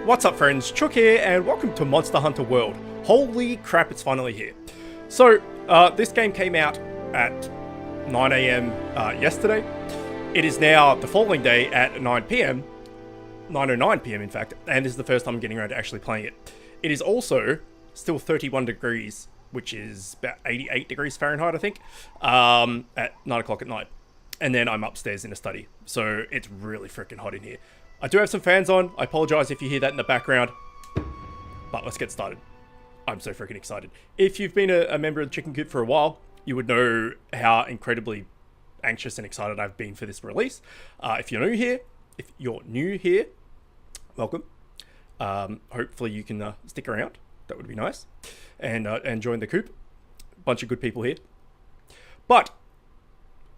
What's up friends, Chook here and welcome to Monster Hunter World. Holy crap, it's finally here. So, this game came out at 9 AM yesterday. It is now the following day at 9 PM, 9:09 PM in fact, and this is the first time I'm getting around to actually playing it. It is also still 31 degrees, which is about 88 degrees Fahrenheit I think, at 9 o'clock at night. And then I'm upstairs in a study, so it's really freaking hot in here. I do have some fans on. I apologize if you hear that in the background, but let's get started. I'm so freaking excited. If you've been a member of the Chicken Coop for a while, you would know how incredibly anxious and excited I've been for this release. If you're new here, welcome. Hopefully you can stick around. That would be nice. And join the coop. Bunch of good people here. But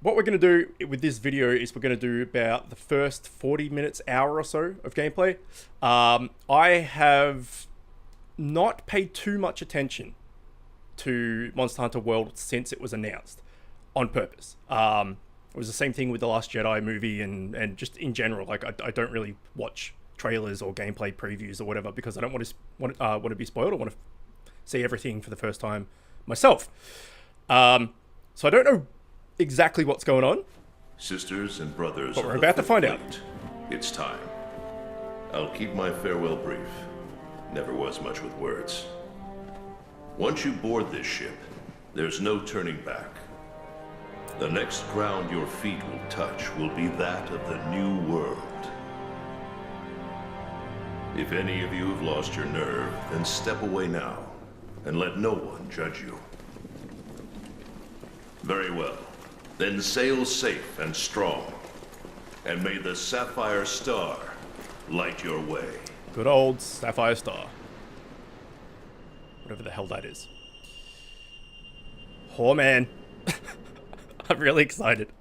what we're going to do with this video is we're going to do about the first 40 minutes, hour or so of gameplay. I have not paid too much attention to Monster Hunter World since it was announced, on purpose. It was the same thing with the Last Jedi movie and just in general. Like I don't really watch trailers or gameplay previews or whatever because I don't want to be spoiled. I want to see everything for the first time myself. So I don't know exactly what's going on. Sisters and brothers, but we're about to find out. It's time. I'll keep my farewell brief. Never was much with words. Once you board this ship, there's no turning back. The next ground your feet will touch will be that of the new world. If any of you have lost your nerve, then step away now, and let no one judge you. Very well. Then sail safe and strong, and may the Sapphire Star light your way. Good old Sapphire Star. Whatever the hell that is. Oh man. I'm really excited.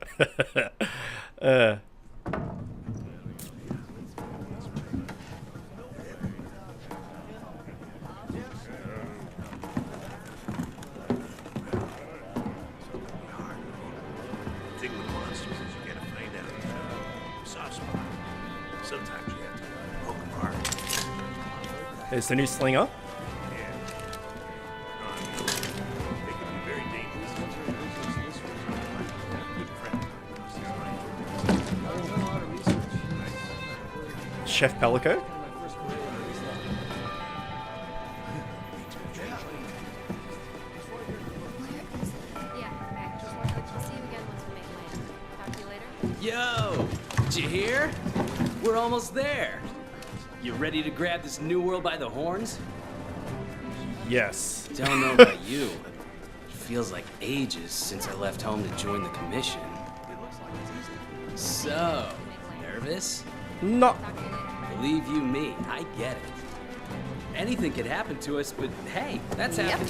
There's the new slinger. Chef Pelico. Yo, did you hear? We're almost there. You ready to grab this new world by the horns? Yes. Don't know about you, but it feels like ages since I left home to join the commission. So, nervous? No. Believe you me, I get it. Anything could happen to us, but hey, that's happened.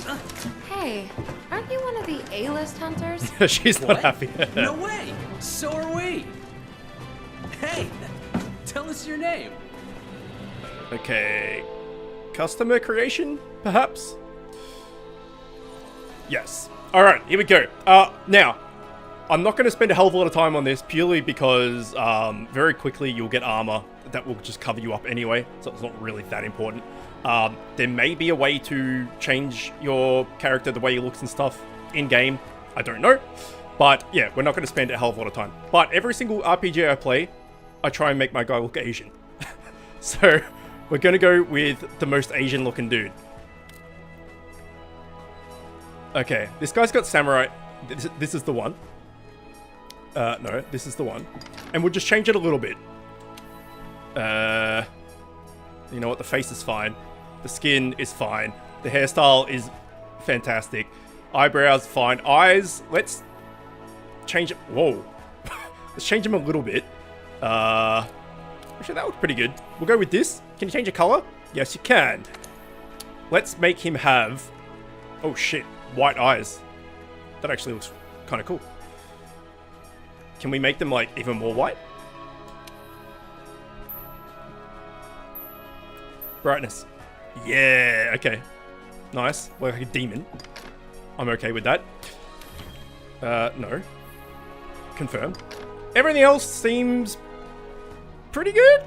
Hey, aren't you one of the A-list hunters? She's not happy. No way! So are we! Hey, tell us your name. Okay, customer creation, perhaps? Yes. Alright, here we go. Now, I'm not going to spend a hell of a lot of time on this purely because very quickly you'll get armor that will just cover you up anyway, so it's not really that important. There may be a way to change your character, the way he looks and stuff, in-game. I don't know. But yeah, we're not going to spend a hell of a lot of time. But every single RPG I play, I try and make my guy look Asian. So we're going to go with the most Asian looking dude. Okay, this guy's got samurai. This is the one. No, this is the one. And we'll just change it a little bit. You know what? The face is fine. The skin is fine. The hairstyle is fantastic. Eyebrows, fine. Eyes, let's change it. Whoa. Let's change them a little bit. Actually, that looks pretty good. We'll go with this. Can you change the color? Yes, you can. Let's make him have... Oh, shit. White eyes. That actually looks kind of cool. Can we make them, like, even more white? Brightness. Yeah, okay. Nice. Like a demon. I'm okay with that. No. Confirm. Everything else seems pretty good.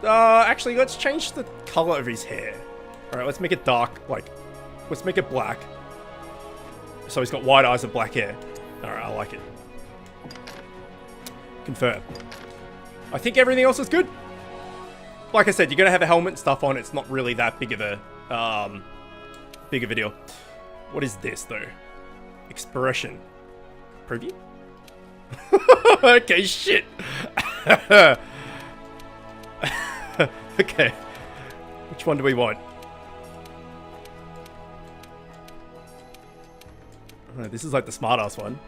Actually, let's change the color of his hair. Alright, let's make it dark, like, let's make it black. So he's got white eyes and black hair. Alright, I like it. Confirm. I think everything else is good. Like I said, you're gonna have a helmet and stuff on. It's not really that big of a deal. What is this though? Expression. Preview? Okay, shit. Okay. Which one do we want? This is like the smart-ass one.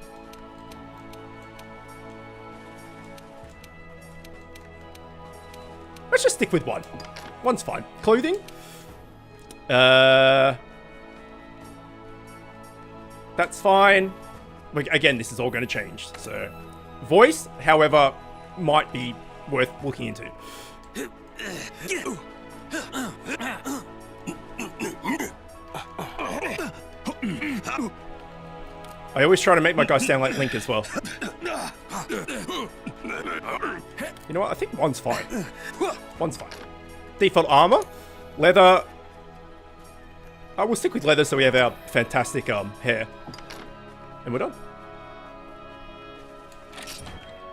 Let's just stick with one. One's fine. Clothing? That's fine. Again, this is all going to change. So, voice, however, might be worth looking into. I always try to make my guy sound like Link as well. You know what? I think one's fine. One's fine. Default armor. Leather. I will stick with leather so we have our fantastic hair. And we're done.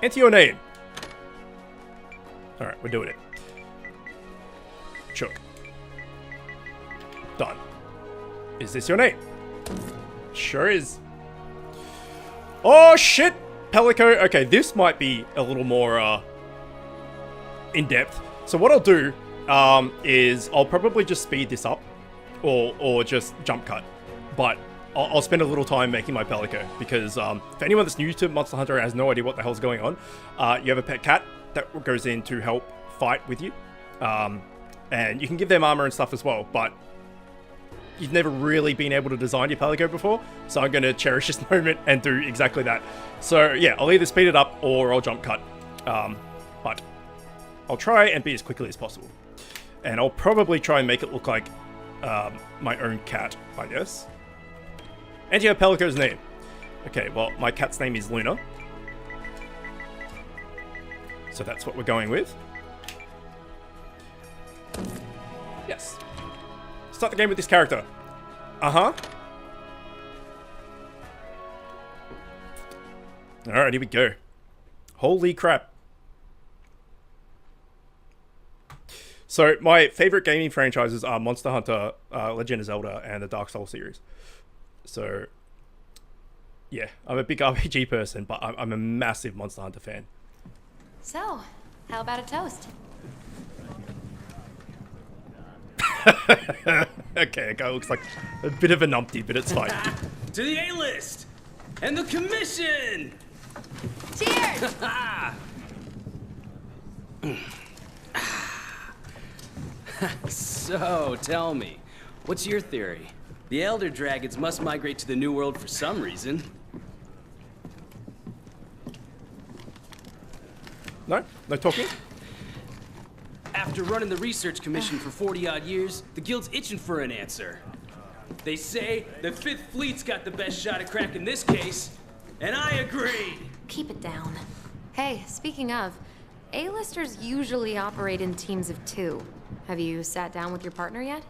Enter your name. Alright, we're doing it. Chook. Done. Is this your name? Sure is. Oh shit! Pelico. Okay, this might be a little more in-depth. So what I'll do is I'll probably just speed this up or just jump cut. But I'll spend a little time making my Pelico because for anyone that's new to Monster Hunter and has no idea what the hell's going on, you have a pet cat that goes in to help fight with you. And you can give them armor and stuff as well, but you've never really been able to design your Pelico before, so I'm going to cherish this moment and do exactly that. So yeah, I'll either speed it up or I'll jump cut. But I'll try and be as quickly as possible. And I'll probably try and make it look like my own cat, I guess. Enter your Pelico's name. Okay, well, my cat's name is Luna. So that's what we're going with. Yes. Start the game with this character. Uh-huh. Alright, here we go. Holy crap. So, my favorite gaming franchises are Monster Hunter, Legend of Zelda, and the Dark Souls series. So, yeah, I'm a big RPG person, but I'm a massive Monster Hunter fan. So, how about a toast? Okay, a guy looks like a bit of a numpty, but it's fine. To the A-list! And the commission! Cheers! So, tell me, what's your theory? The Elder Dragons must migrate to the New World for some reason. No? No talking? After running the research commission for 40-odd years, the guild's itching for an answer. They say the 5th Fleet's got the best shot at cracking this case, and I agree. Keep it down. Hey, speaking of, A-listers usually operate in teams of 2. Have you sat down with your partner yet?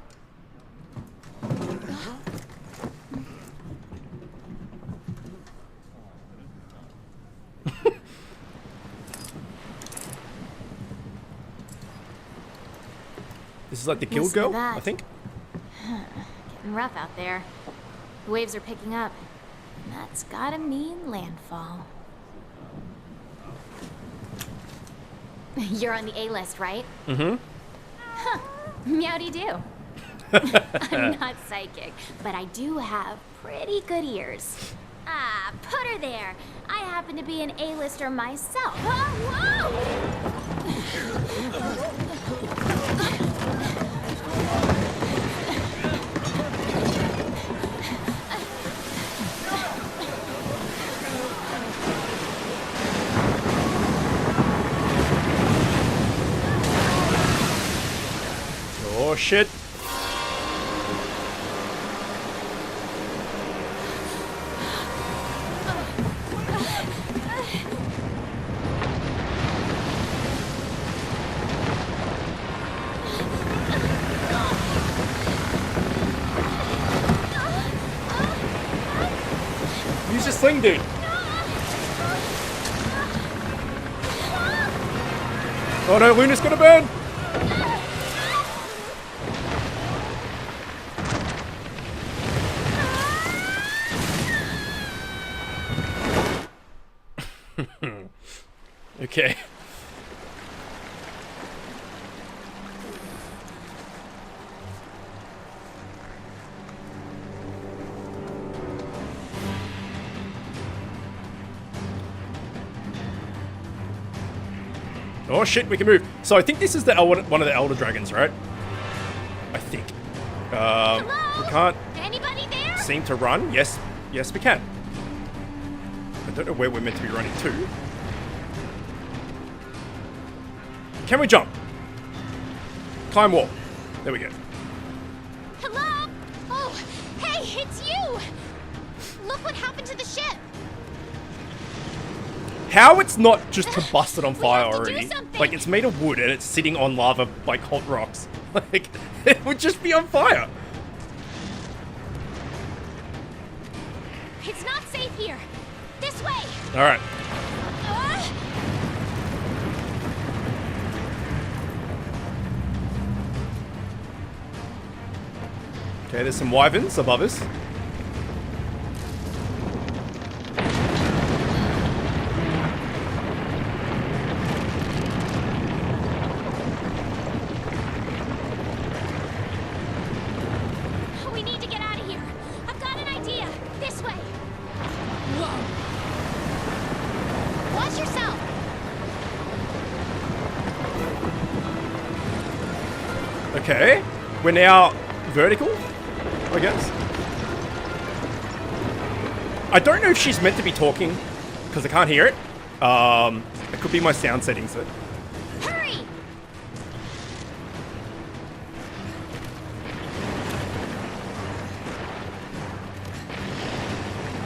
This is like the guild girl, I think. Getting rough out there. The waves are picking up. And that's gotta mean landfall. You're on the A-list, right? Mm-hmm. Huh. Meowdy-do. I'm not psychic, but I do have pretty good ears. Ah, put her there. I happen to be an A-lister myself. Oh, Oh shit. sling, dude. Oh no, Luna's gonna burn. Okay. Oh shit, we can move. So I think this is the one of the Elder Dragons, right? I think. We can't Anybody there? seem to run. Yes, yes we can. I don't know where we're meant to be running to. Can we jump? Climb wall. There we go. Hello? Oh, hey, it's you! Look what happened to the ship. How it's not just combusted on fire have to do already? something. Like, it's made of wood and it's sitting on lava like hot rocks. Like, it would just be on fire. It's not safe here. This way. Alright. Okay, there's some wyverns above us. We need to get out of here. I've got an idea. This way. Whoa! Watch yourself. Okay, we're now vertical, I guess. I don't know if she's meant to be talking because I can't hear it. It could be my sound settings though. Hurry.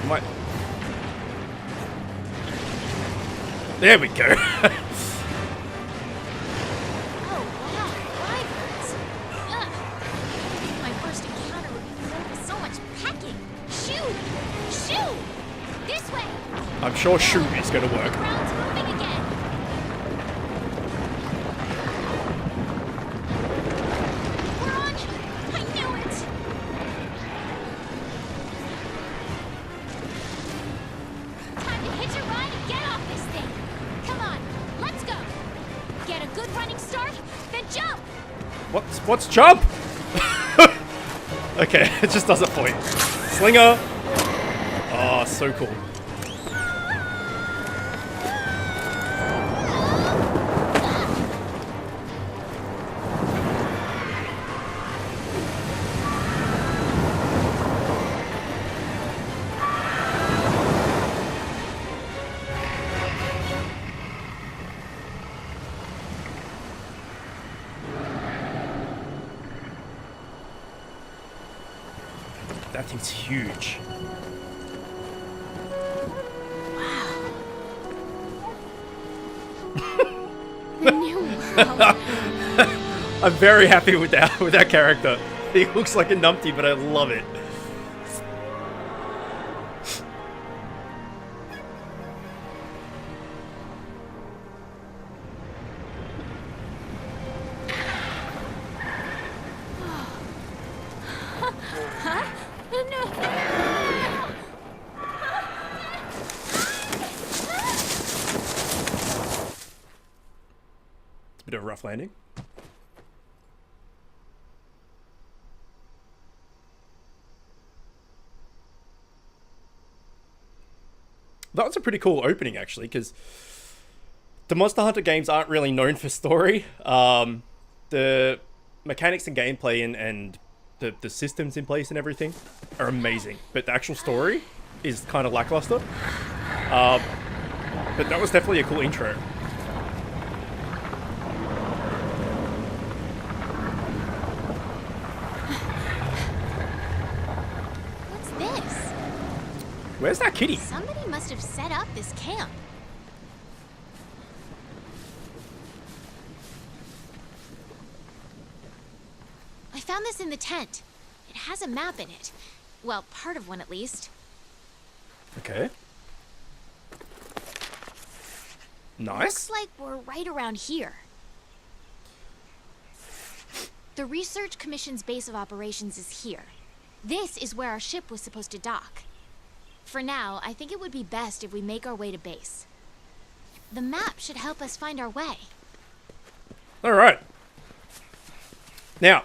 Might. There we go. Oh, wow. Wyverns. Ugh. My first encounter would be filled with so much packing. Shoo! Shoo! This way. I'm sure shoot is going to work. Ground's moving again. We're on. I knew it. Time to hitch a ride and get off this thing. Come on, let's go. Get a good running start, then jump. What's jump? Okay, it just does it for you. Slinger. Oh, so cool. That thing's huge. The new world. I'm very happy with that character. He looks like a numpty, but I love it. It's a bit of a rough landing. That was a pretty cool opening, actually, because the Monster Hunter games aren't really known for story. The mechanics and gameplay and the systems in place and everything are amazing, but the actual story is kind of lackluster. But that was definitely a cool intro. What's this? Where's that kitty? Somebody must have set up this camp. I found this in the tent. It has a map in it. Well, part of one at least. Okay. Nice. Looks like we're right around here. The Research Commission's base of operations is here. This is where our ship was supposed to dock. For now, I think it would be best if we make our way to base. The map should help us find our way. All right. Now,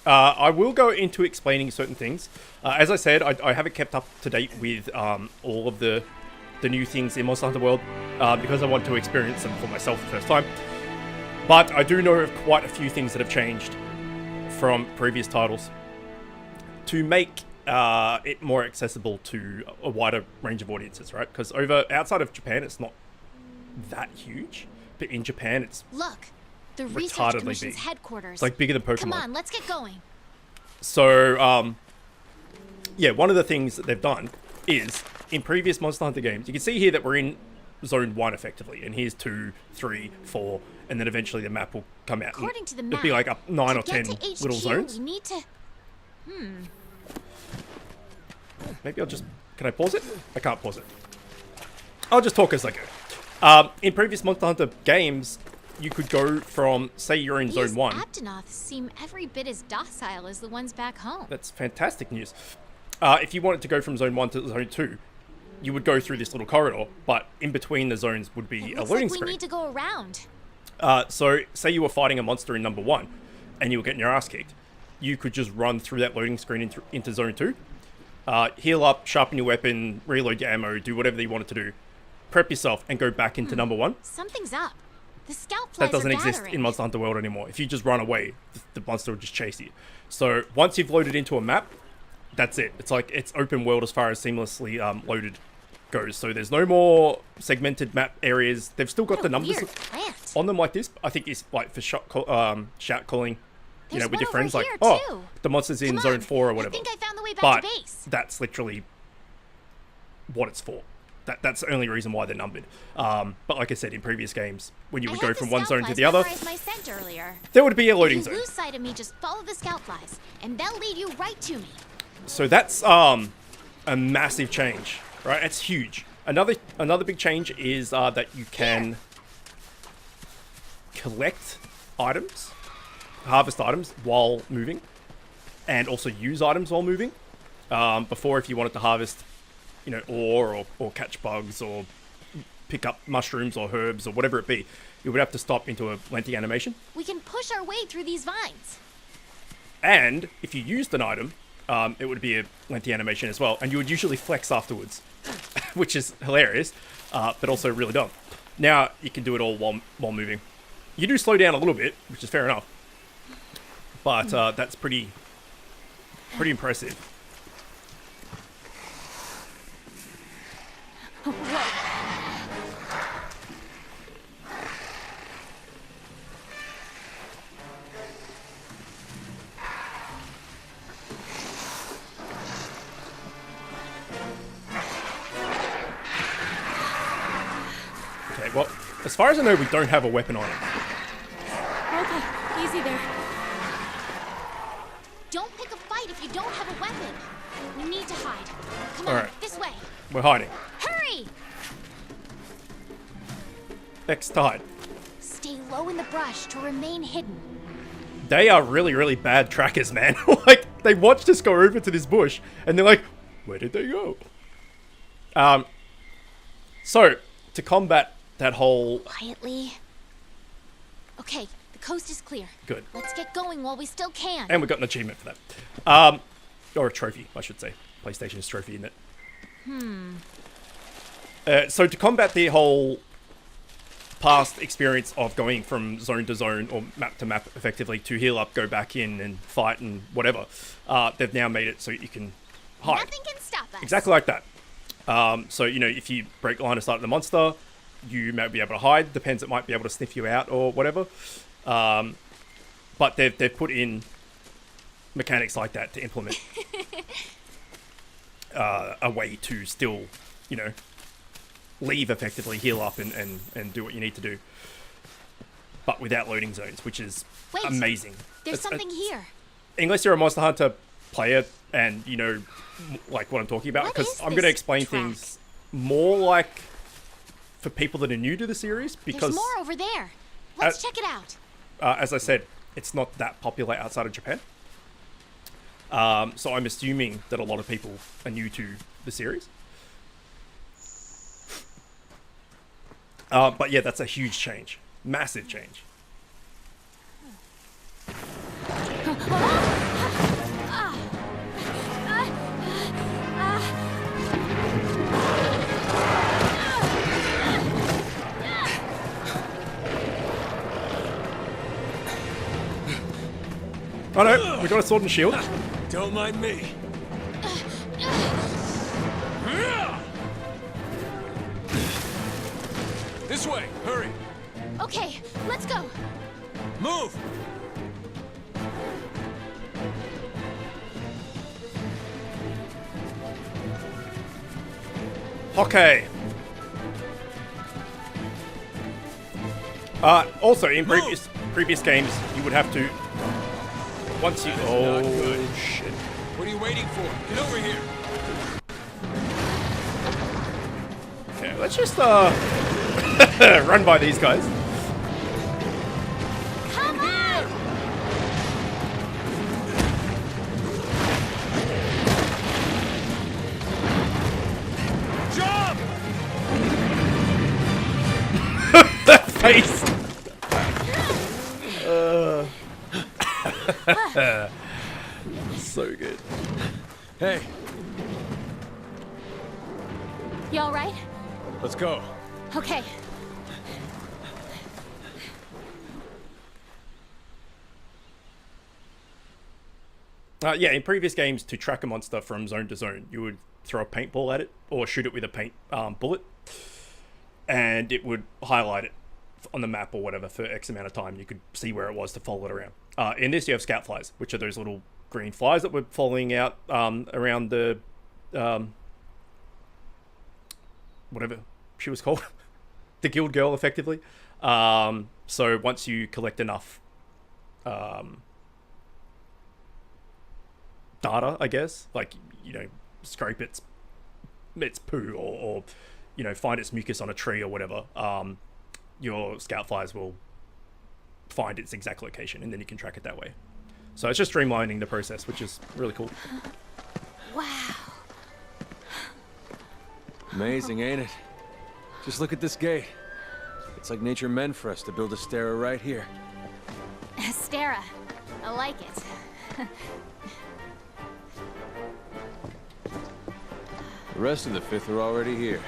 I will go into explaining certain things. As I said, I haven't kept up to date with all of the new things in Monster Hunter World because I want to experience them for myself the first time. But I do know of quite a few things that have changed from previous titles to make it more accessible to a wider range of audiences, right? Because outside of Japan, it's not that huge, but in Japan, it's Look, the Research retardedly Commission's big. headquarters. It's like bigger than Pokemon. Come on, let's get going. So, yeah, one of the things that they've done is, in previous Monster Hunter games, you can see here that we're in Zone 1 effectively, and here's 2, 3, 4, and then eventually the map will come out. According to the It'll map, be like up 9 or 10 to HQ, little zones. We need to... Maybe can I pause it? I can't pause it. I'll just talk as I go. In previous Monster Hunter games, you could go from, say you're in These Zone 1. Aptonoths seem every bit as docile as the ones back home. That's fantastic news. If you wanted to go from Zone 1 to Zone 2, you would go through this little corridor, but in between the zones would be It a looks loading like we screen. need to go around. So, say you were fighting a monster in number 1, and you were getting your ass kicked, you could just run through that loading screen into Zone 2, heal up, sharpen your weapon, reload your ammo, do whatever you wanted to do, prep yourself, and go back into number 1. Something's up. The scout flies That doesn't are exist gathering. in Monster Hunter World anymore. If you just run away, the monster will just chase you. So, once you've loaded into a map, that's it. It's like, it's open world as far as seamlessly loaded goes. So there's no more segmented map areas. They've still got What the a numbers weird plant. on them like this. I think it's like for shout calling, There's with your one friends, over like, here, oh, too. the monster's in Come Zone on, 4 or whatever. I think I found the way back But to base. that's literally what it's for. That's the only reason why they're numbered. But like I said, in previous games, when you would go from one zone to the other, My scent earlier. there would be a loading If you zone. lose sight of me, just follow the scout flies, and they'll lead you right to me. So that's a massive change, right? It's huge. Another big change is that you can collect items, harvest items while moving, and also use items while moving. Before, if you wanted to harvest, ore or catch bugs or pick up mushrooms or herbs or whatever it be, you would have to stop into a lengthy animation. We can push our way through these vines. And if you used an item, it would be a lengthy animation as well, and you would usually flex afterwards, which is hilarious, but also really dumb. Now you can do it all while moving. You do slow down a little bit, which is fair enough, but that's pretty impressive. Okay, well, as far as I know, we don't have a weapon on it. Okay, easy there. Don't pick a fight if you don't have a weapon. We need to hide. Come on, Alright. this way. We're hiding. Hurry! X to hide. Stay low in the brush to remain hidden. They are really, really bad trackers, man. Like, they watched us go over to this bush, and they're like, where did they go? So, to combat that whole... Quietly. Okay, the coast is clear. Good. Let's get going while we still can. And we got an achievement for that. Or a trophy, I should say. PlayStation's trophy, isn't it? So to combat the whole past experience of going from zone to zone or map to map effectively to heal up, go back in and fight and whatever, they've now made it so you can hide. Nothing can stop us. Exactly like that. So, if you break line of sight of the monster, you might be able to hide. Depends, it might be able to sniff you out or whatever. But they've put in mechanics like that to implement a way to still, leave effectively, heal up and do what you need to do. But without loading zones, which is Wait, amazing. There's something here. Unless you're a Monster Hunter player and you know like what I'm talking about, What because is I'm going to this explain track? things more like for people that are new to the series because, There's more over there. Let's check it out. as I said, it's not that popular outside of Japan. So I'm assuming that a lot of people are new to the series. But yeah, that's a huge change. Massive change. Oh no, we got a sword and shield. Don't mind me. This way, hurry. Okay, let's go. Move. Okay. Also, in previous games, you would have to once you. Oh shit! What are you waiting for? Get over here. Okay, let's just run by these guys. Come on! Jump! That face. So good. Hey, You all right? let's go. Okay. Yeah, in previous games, to track a monster from zone to zone, you would throw a paintball at it or shoot it with a paint bullet, and it would highlight it on the map or whatever for X amount of time. You could see where it was to follow it around. In this, you have scout flies, which are those little green flies that were following out around the whatever she was called, the guild girl, effectively. So once you collect enough data, I guess, like, you know, scrape its poo or you know, find its mucus on a tree or whatever, your scout flies will find its exact location, and then you can track it that way. So it's just streamlining the process, which is really cool. Wow. Amazing, ain't it? Just look at this gate. It's like nature meant for us to build a stera right here. Stera. I like it. The rest of the fifth are already here.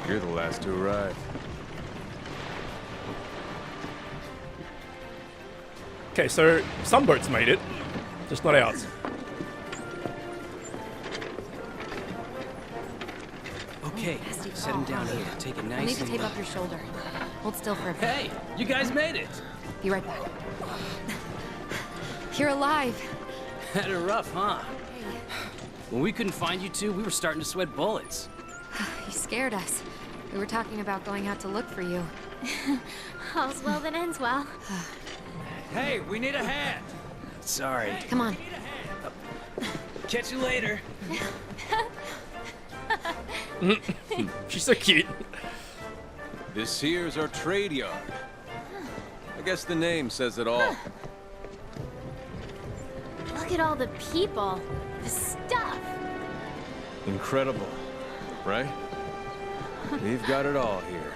You're the last to arrive. Okay, so some boats made it, just not ours. Okay, set him down here. Take it You'll nice need to and... tape up your shoulder. Hold still for a bit. Hey, you guys made it. Be right back. You're alive. Had it rough, huh? When we couldn't find you two, we were starting to sweat bullets. You scared us. We were talking about going out to look for you. All's well that ends well. Hey, we need a hand. Sorry. Come on. Catch you later. She's so cute. This here's our trade yard. I guess the name says it all. Look at all the people. The stuff. Incredible, right? We've got it all here.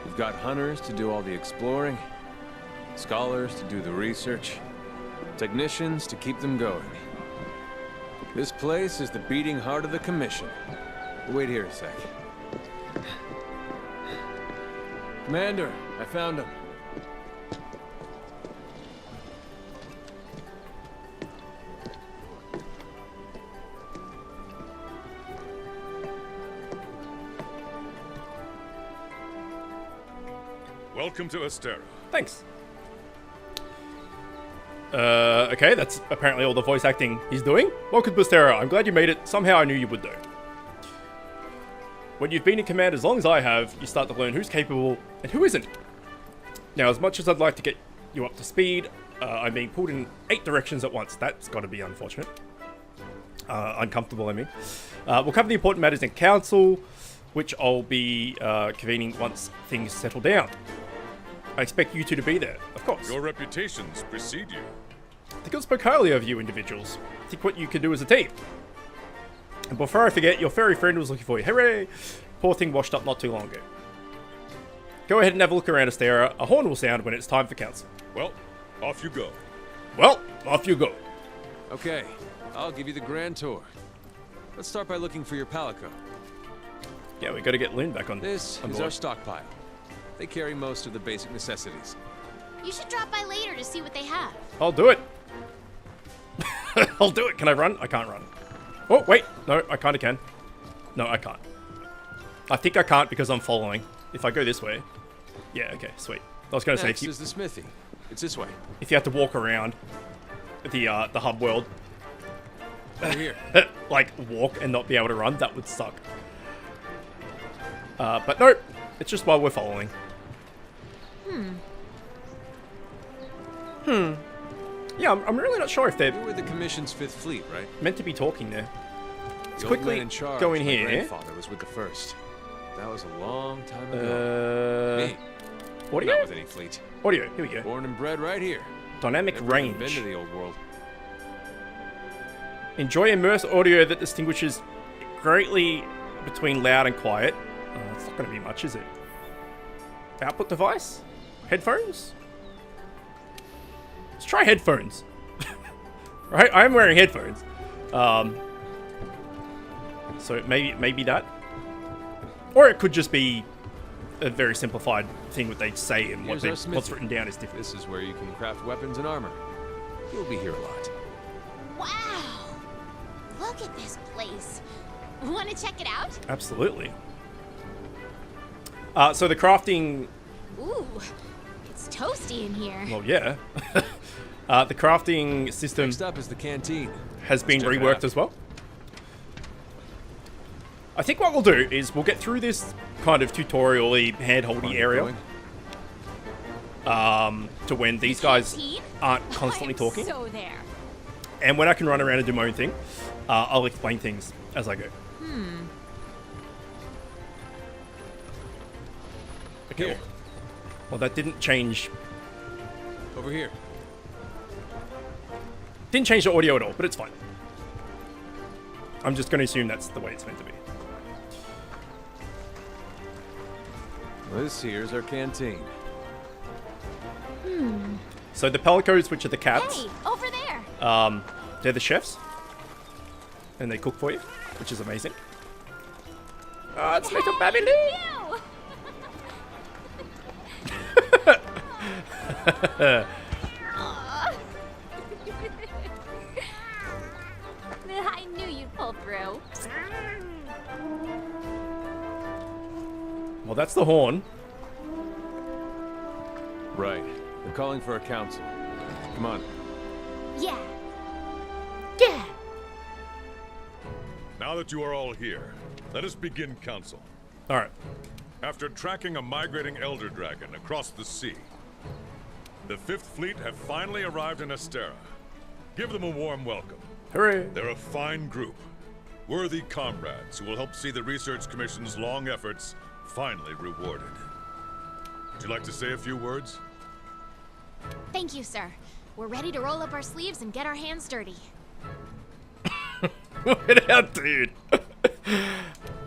We've got hunters to do all the exploring, scholars to do the research, technicians to keep them going. This place is the beating heart of the Commission. Wait here a sec. Commander, I found him. Welcome to Astera. Thanks. Okay, that's apparently all the voice acting he's doing. Welcome to Astera. I'm glad you made it. Somehow I knew you would, though. When you've been in command as long as I have, you start to learn who's capable and who isn't. Now, as much as I'd like to get you up to speed, I'm being pulled in 8 directions at once. That's got to be unfortunate. Uncomfortable, I mean. We'll cover the important matters in council. which I'll be convening once things settle down. I expect you two to be there, of course. Your reputations precede you. The guild spoke highly of you individuals. Think what you can do as a team. And before I forget, your furry friend was looking for you. Hooray! Poor thing washed up not too long ago. Go ahead and have a look around, Astera. A horn will sound when it's time for council. Well, off you go. Well, off you go. Okay, I'll give you the grand tour. Let's start by looking for your palico. Yeah, we got to get Lynn back on. This is our stockpile. They carry most of the basic necessities. You should drop by later to see what they have. I'll do it. I'll do it. Can I run? I can't run. Oh, wait. No, I kind of can. No, I can't. I think I can't because I'm following. If I go this way. Yeah, okay, sweet. I was going to say, Next is the smithy. It's this way. if you have to walk around the hub world, Over here. like walk and not be able to run, that would suck. But no, it's just while we're following. Yeah, I'm really not sure if they're You were the Commission's 5th Fleet, right? meant to be talking there. Let's The old quickly man in charge, go in my here. grandfather was with the 1st. That was a long time ago. Me, Audio? not with any fleet. Audio, here we go. Born and bred right here. Dynamic Never even been range. to the old world. Enjoy immersive audio that distinguishes greatly between loud and quiet. It's not going to be much, is it? Output device? Headphones? Let's try headphones. Right? I am wearing headphones. So maybe that. Or it could just be a very simplified thing that they say and Here's our what's smithy. written down is different. This is where you can craft weapons and armor. You'll be here a lot. Wow! Look at this place. Want to check it out? Absolutely. So the crafting... Ooh, it's toasty in here. Well, yeah. The crafting system Next up is the canteen. has been check it reworked out. as well. I think what we'll do is we'll get through this kind of tutorial-y, hand-holdy area to when these guys Canteen? aren't constantly I'm talking. So there. And when I can run around and do my own thing, I'll explain things as I go. Okay. Here. Well, that didn't change... Over here. Didn't change the audio at all, but it's fine. I'm just going to assume that's the way it's meant to be. This here's our canteen. So the pelicos, which are the cats, Hey, over there. they're the chefs. And they cook for you, which is amazing. Oh, it's little baby Lee! Ew. Aw. I knew you'd pull through. Well, that's the horn. Right. They're calling for a council. Come on. Yeah. Yeah. Now that you are all here, let us begin council. All right. After tracking a migrating elder dragon across the sea, the 5th Fleet have finally arrived in Astera. Give them a warm welcome. Hooray. They're a fine group, worthy comrades who will help see the Research Commission's long efforts finally rewarded. Would you like to say a few words? Thank you, sir. We're ready to roll up our sleeves and get our hands dirty. Look at that, dude.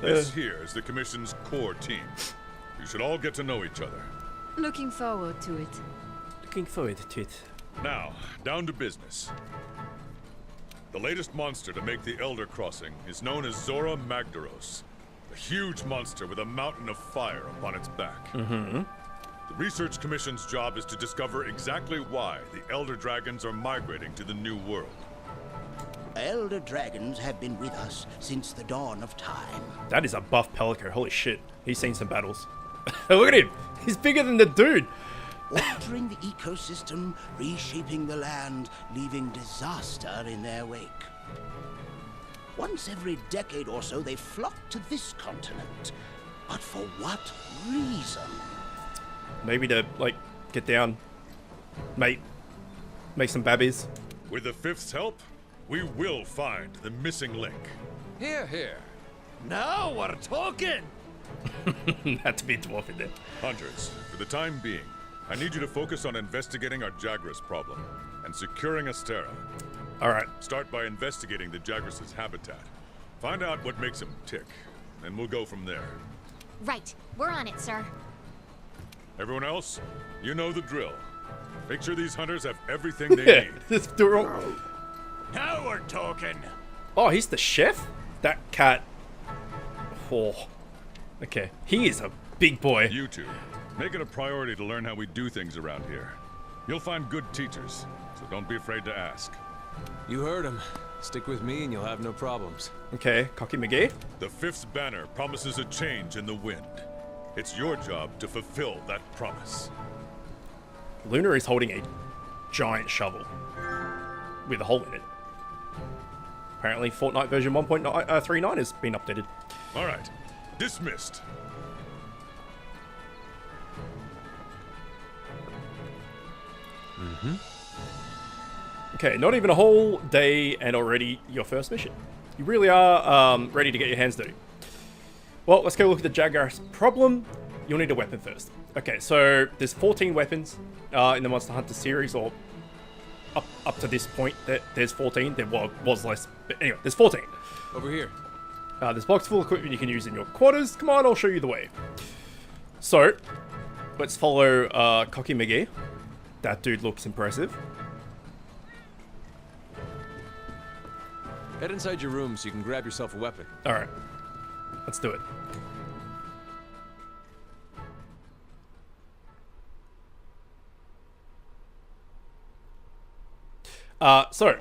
This here is the Commission's core team. You should all get to know each other. Looking forward to it. Looking forward to it. Now, down to business. The latest monster to make the Elder Crossing is known as Zora Magdaros, a huge monster with a mountain of fire upon its back. The Research Commission's job is to discover exactly why the Elder Dragons are migrating to the New World. Elder dragons have been with us since the dawn of time. That is a buff pelican. Holy shit. He's seen some battles. Look at him. He's bigger than the dude. Altering the ecosystem, reshaping the land, leaving disaster in their wake. Once every decade or so, they flock to this continent. But for what reason? Maybe to, like, get down, mate, make some babbies. With the Fifth's help, we will find the missing link. Here, here. Now we're talking! Had to be a dwarf in there. Hunters, for the time being, I need you to focus on investigating our Jagras problem and securing Astera. Alright. Start by investigating the Jagras' habitat. Find out what makes them tick, and we'll go from there. Right. We're on it, sir. Everyone else, you know the drill. Make sure these hunters have everything they need. Let's do it. Now we're talking. Oh, he's the chef? That cat. Oh. Okay. He is a big boy. You two, make it a priority to learn how we do things around here. You'll find good teachers, so don't be afraid to ask. You heard him. Stick with me and you'll have no problems. Okay, Cocky McGee. The Fifth's banner promises a change in the wind. It's your job to fulfill that promise. Luna is holding a giant shovel with a hole in it. Apparently, Fortnite version 1.39 has been updated. All right, dismissed. Okay, not even a whole day and already your first mission. You really are ready to get your hands dirty. Well, let's go look at the Jagras problem. You'll need a weapon first. Okay, so there's 14 weapons in the Monster Hunter series, or up to this point, there's 14. There was less, but anyway, there's 14. Over here. There's box full of equipment you can use in your quarters. Come on, I'll show you the way. So, let's follow Cocky McGee. That dude looks impressive. Head inside your room so you can grab yourself a weapon. Alright, let's do it. So.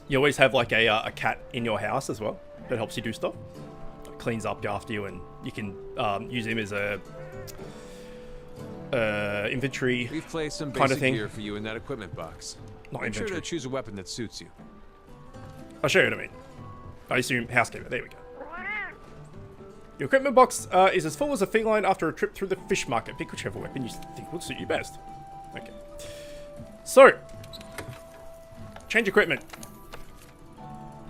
You always have like a cat in your house as well that helps you do stuff. It cleans up after you, and you can use him as a inventory We've placed some kind of basic thing. gear for you in that equipment box. Not Make sure inventory. to choose a weapon that suits you. I'll show you what I mean. I assume housekeeper. There we go. Your equipment box is as full as a feline after a trip through the fish market. Pick whichever weapon you think would suit you best. Okay. So, change equipment.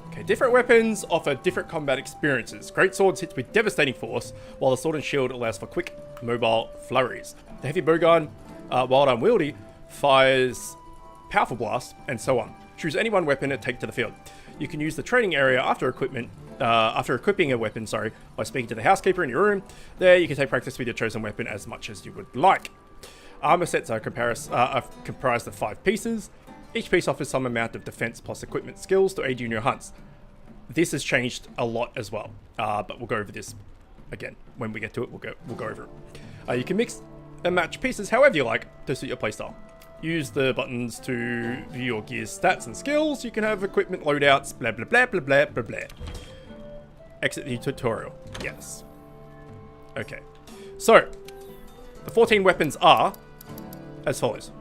Okay, different weapons offer different combat experiences. Great swords hits with devastating force, while the sword and shield allows for quick, mobile flurries. The heavy Burgun, while unwieldy, fires powerful blasts, and so on. Choose any one weapon and take to the field. You can use the training area after equiping a weapon, by speaking to the housekeeper in your room. There, you can take practice with your chosen weapon as much as you would like. Armor sets are comprised of 5 pieces. Each piece offers some amount of defense plus equipment skills to aid you in your hunts. This has changed a lot as well, but we'll go over this again when we get to it. We'll go over it. You can mix and match pieces however you like to suit your playstyle. Use the buttons to view your gear's stats and skills. You can have equipment loadouts, blah blah blah blah blah blah blah. Exit the tutorial. Yes. Okay. So, the 14 weapons are as follows.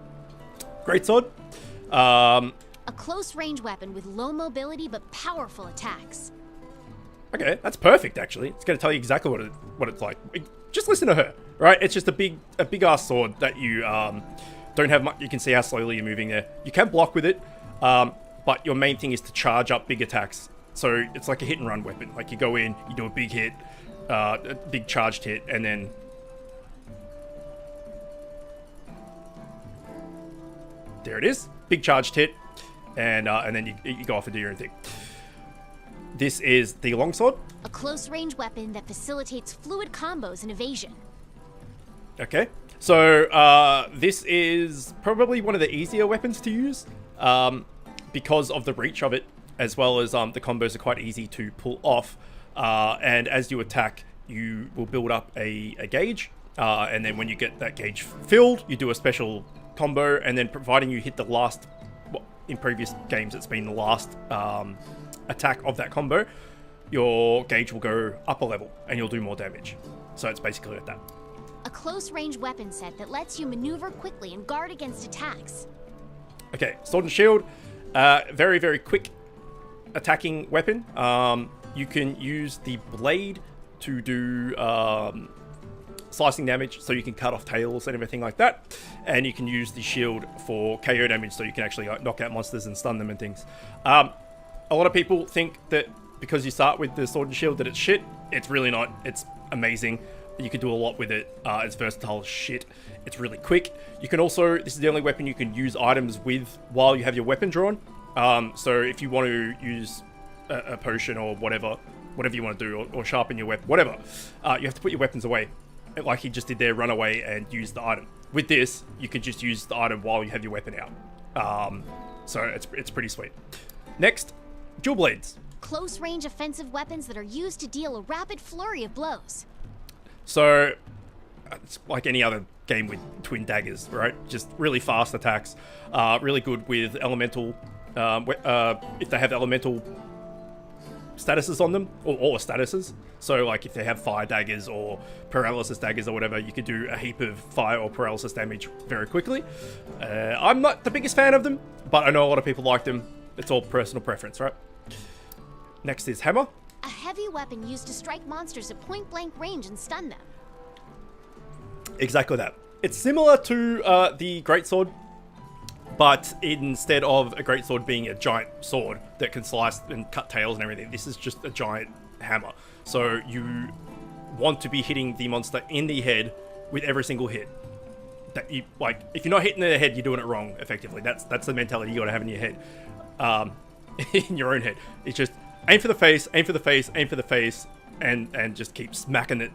Greatsword. A close-range weapon with low mobility but powerful attacks. Okay, that's perfect actually. It's going to tell you exactly what it's like. Just listen to her, right? It's just a big ass sword that you don't have much. You can see how slowly you're moving there. You can block with it, but your main thing is to charge up big attacks. So it's like a hit and run weapon. Like you go in, you do a big hit, a big charged hit, and then there it is, big charged hit, and then you go off and do your own thing. This is the Longsword. A close-range weapon that facilitates fluid combos and evasion. Okay, so this is probably one of the easier weapons to use because of the reach of it, as well as the combos are quite easy to pull off. And as you attack, you will build up a gauge, and then when you get that gauge filled, you do a special combo, and then providing you hit the last, in previous games it's been the last attack of that combo, your gauge will go up a level and you'll do more damage. So it's basically like that. A close-range weapon set that lets you maneuver quickly and guard against attacks. Okay, sword and shield, very, very quick attacking weapon. You can use the blade to do slicing damage, so you can cut off tails and everything like that. And you can use the shield for KO damage, so you can actually knock out monsters and stun them and things. A lot of people think that because you start with the sword and shield that it's shit. It's really not. It's amazing. You can do a lot with it. It's versatile as shit. It's really quick. You can also, this is the only weapon you can use items with while you have your weapon drawn. So if you want to use a potion or whatever you want to do, or sharpen your weapon, whatever, you have to put your weapons away. Like he just did there, run away and use the item. With this, you can just use the item while you have your weapon out. So it's pretty sweet. Next, dual blades. Close-range offensive weapons that are used to deal a rapid flurry of blows. So, it's like any other game with twin daggers, right? Just really fast attacks. Really good with elemental, if they have elemental statuses on them, or statuses. So, like, if they have fire daggers or paralysis daggers or whatever, you could do a heap of fire or paralysis damage very quickly. I'm not the biggest fan of them, but I know a lot of people like them. It's all personal preference, right? Next is hammer. A heavy weapon used to strike monsters at point-blank range and stun them. Exactly that. It's similar to the greatsword, but instead of a greatsword being a giant sword that can slice and cut tails and everything, this is just a giant hammer. So you want to be hitting the monster in the head with every single hit. That you, like, if you're not hitting the head, you're doing it wrong. Effectively, that's the mentality you got to have in your head, in your own head. It's just aim for the face, aim for the face, aim for the face, and just keep smacking it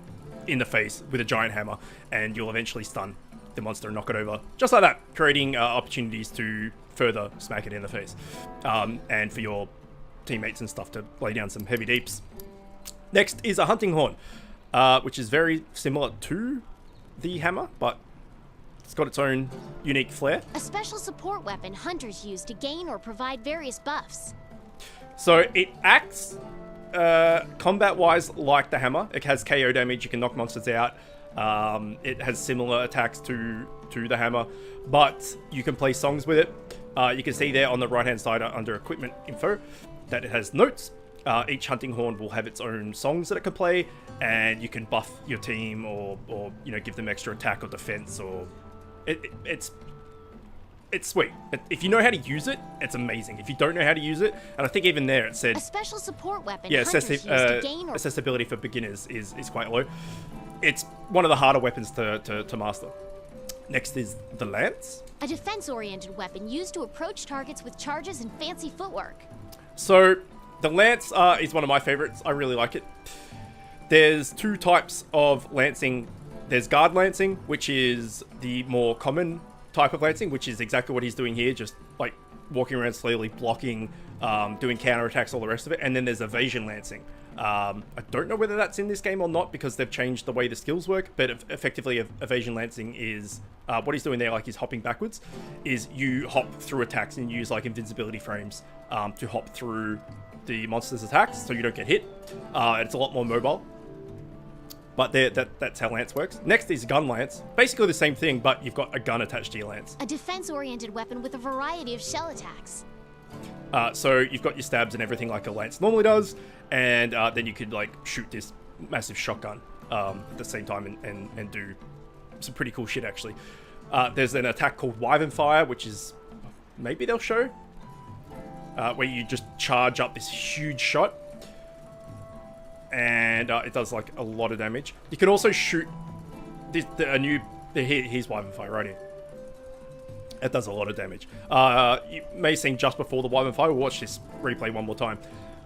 in the face with a giant hammer, and you'll eventually stun the monster and knock it over. Just like that, creating opportunities to further smack it in the face. And for your teammates and stuff to lay down some heavy deeps. Next is a hunting horn, which is very similar to the hammer, but it's got its own unique flair. A special support weapon hunters use to gain or provide various buffs. So it acts combat-wise like the hammer. It has KO damage. You can knock monsters out. It has similar attacks to the hammer, but you can play songs with it. You can see there on the right-hand side under equipment info that it has notes. Each hunting horn will have its own songs that it can play, and you can buff your team or you know, give them extra attack or defense, or it's sweet. If you know how to use it, it's amazing. If you don't know how to use it, and I think even there it said a special support weapon. Yeah, gain accessibility for beginners is quite low. It's one of the harder weapons to master. Next is the lance. A defense-oriented weapon used to approach targets with charges and fancy footwork. So the lance is one of my favorites. I really like it. There's two types of lancing. There's guard lancing, which is the more common type of lancing, which is exactly what he's doing here, just like walking around slowly, blocking, doing counterattacks, all the rest of it. And then there's evasion lancing. I don't know whether that's in this game or not because they've changed the way the skills work, but effectively evasion lancing is what he's doing there, like he's hopping backwards, is you hop through attacks and use like invincibility frames to hop through the monster's attacks so you don't get hit. It's a lot more mobile. But that's how lance works. Next is gun lance. Basically the same thing, but you've got a gun attached to your lance. A defense-oriented weapon with a variety of shell attacks. So you've got your stabs and everything like a lance normally does, and then you could like shoot this massive shotgun at the same time and do some pretty cool shit actually. There's an attack called Wyvern Fire, which is, maybe they'll show, where you just charge up this huge shot. And it does like a lot of damage. You can also shoot here's Wyvern Fire right here. It does a lot of damage. You may have seen just before the Wyvern Fire, we'll watch this replay one more time,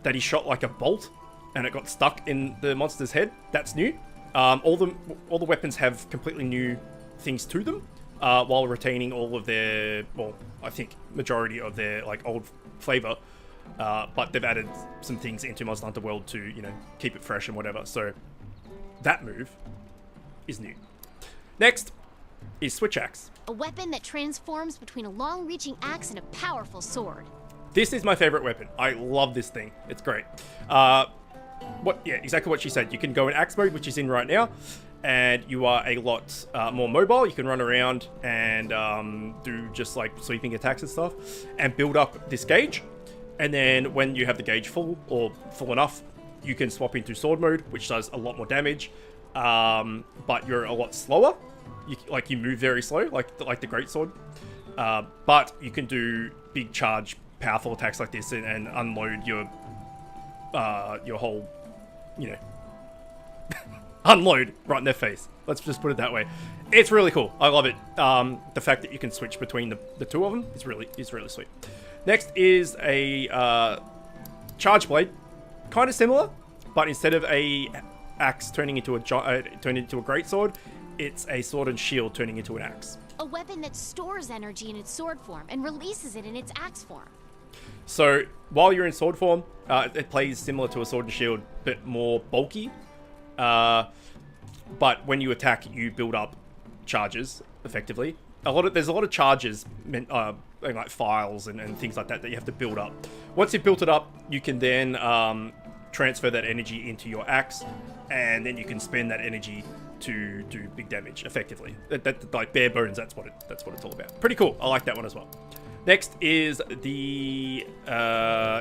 that he shot like a bolt and it got stuck in the monster's head. That's new. All the weapons have completely new things to them, while retaining all of their, well, I think majority of their like old flavor. But they've added some things into Monster Hunter World to, you know, keep it fresh and whatever. So that move is new. Next is Switch Axe. A weapon that transforms between a long-reaching axe and a powerful sword. This is my favorite weapon. I love this thing. It's great. Exactly what she said. You can go in axe mode, which is in right now, and you are a lot more mobile. You can run around and do just like sweeping attacks and stuff, and build up this gauge. And then when you have the gauge full or full enough, you can swap into sword mode, which does a lot more damage. but you're a lot slower. You move very slow, like the greatsword. But you can do big charge, powerful attacks like this and unload your whole, unload right in their face. Let's just put it that way. It's really cool. I love it. The fact that you can switch between the two of them is really sweet. Next is a charge blade, kind of similar, but instead of a axe turning into a greatsword, it's a sword and shield turning into an axe. A weapon that stores energy in its sword form and releases it in its axe form. So while you're in sword form, it plays similar to a sword and shield, but more bulky. But when you attack, you build up charges effectively. There's a lot of charges, like files and things like that you have to build up. Once you've built it up, you can then transfer that energy into your axe, and then you can spend that energy to do big damage effectively. That like bare bones. That's what it's all about. Pretty cool. I like that one as well. Next is the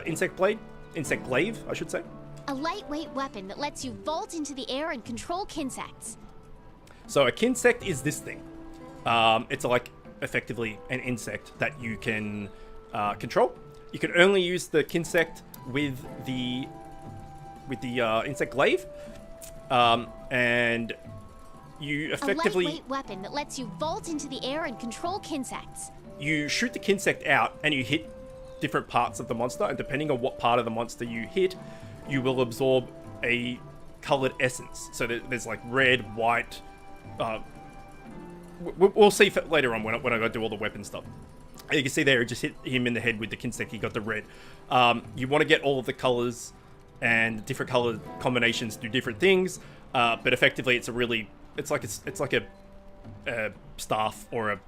insect glaive, I should say. A lightweight weapon that lets you vault into the air and control kinsects. So a kinsect is this thing. It's like effectively an insect that you can control. You can only use the kinsect with the insect glaive, and you effectively... A lightweight weapon that lets you vault into the air and control kinsects. You shoot the kinsect out and you hit different parts of the monster, and depending on what part of the monster you hit, you will absorb a colored essence. So there's like red, white... we'll see later on when I go do all the weapon stuff. You can see there, it just hit him in the head with the kinsect. He got the red. You want to get all of the colors, and different color combinations do different things. But effectively, it's like a staff or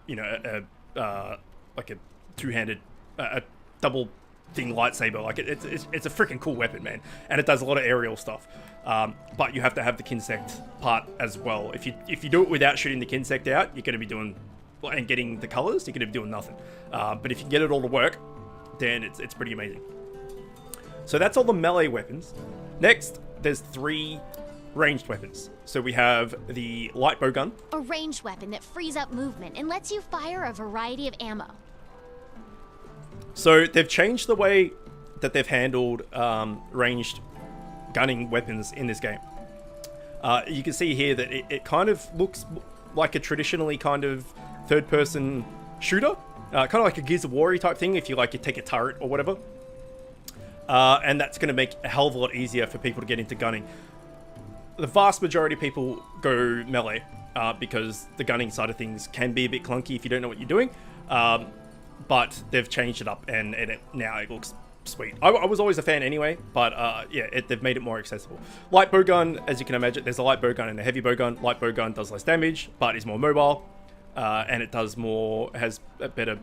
like a two-handed, a double thing lightsaber. Like it's a freaking cool weapon, man, and it does a lot of aerial stuff. But you have to have the kinsect part as well. If you do it without shooting the kinsect out, you're going to be doing and getting the colors. You're going to be doing nothing. But if you get it all to work, then it's pretty amazing. So that's all the melee weapons. Next, there's 3 ranged weapons. So we have the Lipo Gun. A ranged weapon that frees up movement and lets you fire a variety of ammo. So they've changed the way that they've handled ranged gunning weapons in this game. You can see here that it kind of looks like a traditionally kind of third-person shooter. Kind of like a Gears of War type thing, if you take a turret or whatever. And that's going to make a hell of a lot easier for people to get into gunning. The vast majority of people go melee because the gunning side of things can be a bit clunky if you don't know what you're doing. But they've changed it up, and now it looks sweet. I was always a fan anyway, but they've made it more accessible. Light bow gun, as you can imagine, there's a light bow gun and a heavy bow gun. Light bow gun does less damage, but is more mobile, and it has a better,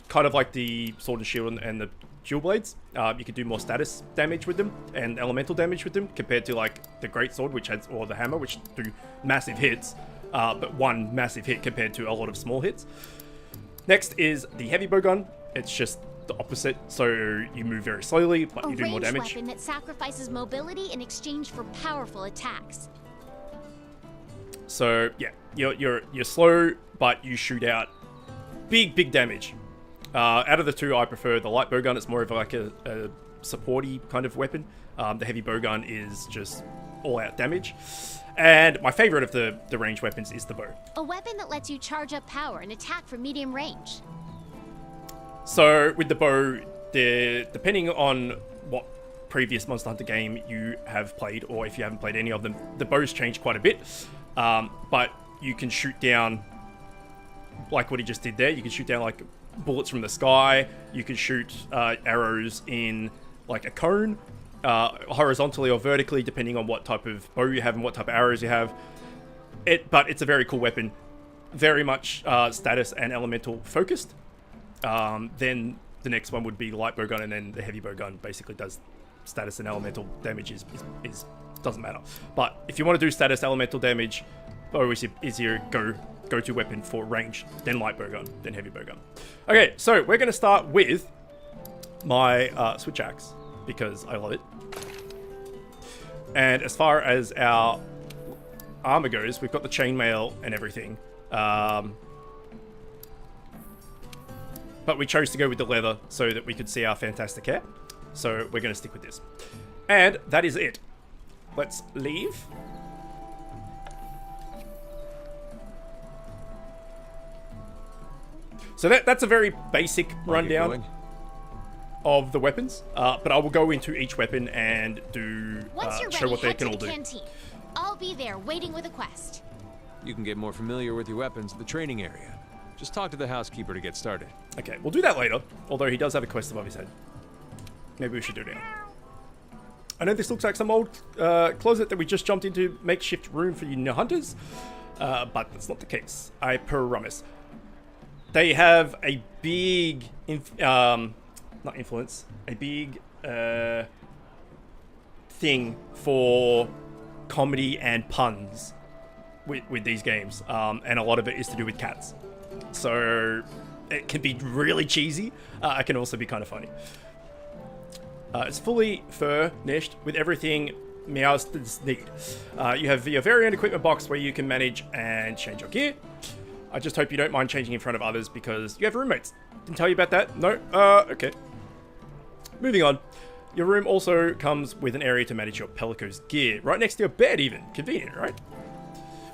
kind of like the sword and shield and the dual blades. You can do more status damage with them and elemental damage with them compared to like the great sword, or the hammer, which do massive hits, but one massive hit compared to a lot of small hits. Next is the heavy bow gun. It's just the opposite, so you move very slowly, but you do more damage. A ranged weapon that sacrifices mobility in exchange for powerful attacks. So yeah, you're slow, but you shoot out big damage. Out of the two, I prefer the light bow gun. It's more of like a supporty kind of weapon. The heavy bow gun is just all-out damage. And my favorite of the ranged weapons is the bow. A weapon that lets you charge up power and attack from medium range. So with the bow, depending on what previous Monster Hunter game you have played, or if you haven't played any of them, the bows change quite a bit. But you can shoot down, like what he just did there, you can shoot down like bullets from the sky. You can shoot arrows in like a cone, horizontally or vertically, depending on what type of bow you have and what type of arrows you have. But it's a very cool weapon, very much status and elemental focused. Then the next one would be the light bow gun, and then the heavy bow gun basically does status and elemental damage is doesn't matter. But if you want to do status elemental damage, bow is your go-to weapon for range, then light bow gun, then heavy bow gun. Okay, so we're going to start with my switch axe, because I love it. And as far as our armor goes, we've got the chainmail and everything. But we chose to go with the leather so that we could see our fantastic hair. So we're going to stick with this. And that is it. Let's leave. So that's a very basic rundown of the weapons. But I will go into each weapon and do show what they can all do. Canteen. I'll be there waiting with a quest. You can get more familiar with your weapons at the training area. Just talk to the housekeeper to get started. Okay, we'll do that later. Although he does have a quest above his head. Maybe we should do it now. I know this looks like some old closet that we just jumped into makeshift room for you hunters. But that's not the case. I promise. They have a big, not influence, a big thing for comedy and puns with these games. And a lot of it is to do with cats. So it can be really cheesy. It can also be kind of funny. It's fully furnished with everything meows need. You have your very own equipment box where you can manage and change your gear. I just hope you don't mind changing in front of others because you have roommates. Didn't tell you about that? No? Okay. Moving on. Your room also comes with an area to manage your Pelico's gear. Right next to your bed even. Convenient, right?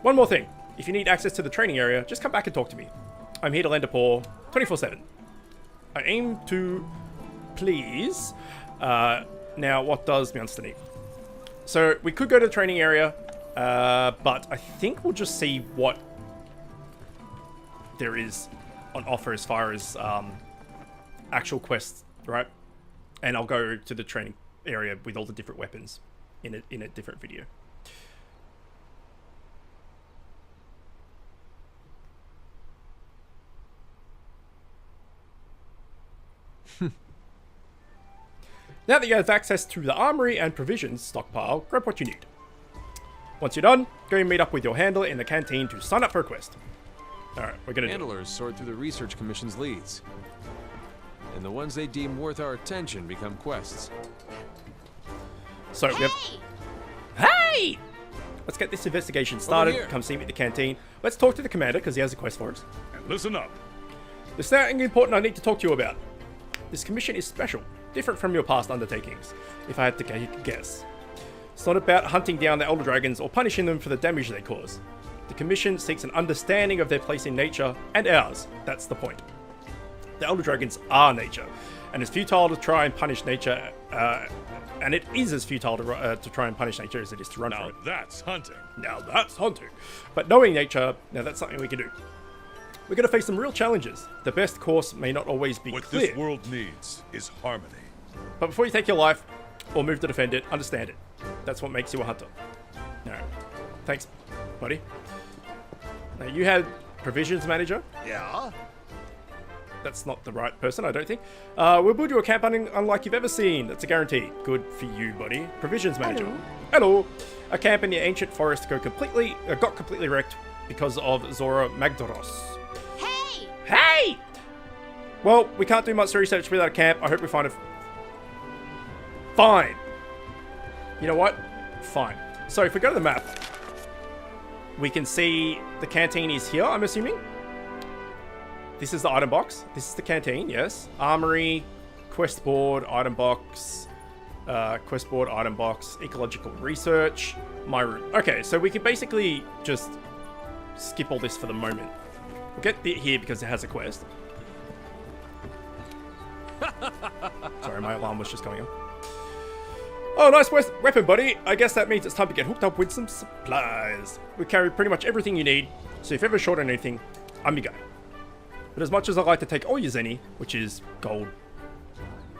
One more thing. If you need access to the training area, just come back and talk to me. I'm here to lend a paw 24/7. I aim to please. Now, what does Monster need? So, we could go to the training area, but I think we'll just see what there is on offer as far as actual quests, right? And I'll go to the training area with all the different weapons in a different video. Now that you have access to the armory and provisions stockpile, grab what you need. Once you're done, go and meet up with your handler in the canteen to sign up for a quest. Alright, we're gonna Handlers sort through the research commission's leads. And the ones they deem worth our attention become quests. So we have... Hey! Let's get this investigation started. Come see me at the canteen. Let's talk to the commander, because he has a quest for us. And listen up. There's something important I need to talk to you about. This commission is special. Different from your past undertakings, if I had to guess. It's not about hunting down the Elder Dragons or punishing them for the damage they cause. The Commission seeks an understanding of their place in nature and ours. That's the point. The Elder Dragons are nature, and it's futile to try and punish nature, and it is as futile to try and punish nature as it is to run from it. That's hunting. Now that's hunting. But knowing nature, now that's something we can do. We're going to face some real challenges. The best course may not always be What clear. this world needs is harmony. But before you take your life, or move to defend it, understand it. That's what makes you a hunter. Alright. Thanks, buddy. Now, you had provisions manager. Yeah? That's not the right person, I don't think. We'll build you a camp unlike you've ever seen. That's a guarantee. Good for you, buddy. Provisions manager. Hello. A camp in the ancient forest got completely wrecked because of Zora Magdaros. Hey! Hey! Well, we can't do much research without a camp. I hope we find a... Fine. You know what? Fine. So if we go to the map, we can see the canteen is here, I'm assuming. This is the item box. This is the canteen, yes. Armory, quest board, item box, quest board, item box, ecological research, my room. Okay, so we can basically just skip all this for the moment. We'll get it here because it has a quest. Sorry, my alarm was just going on. Oh, nice weapon, buddy. I guess that means it's time to get hooked up with some supplies. We carry pretty much everything you need, so if you're ever short on anything, I'm your guy. But as much as I like to take all your zenny, which is gold,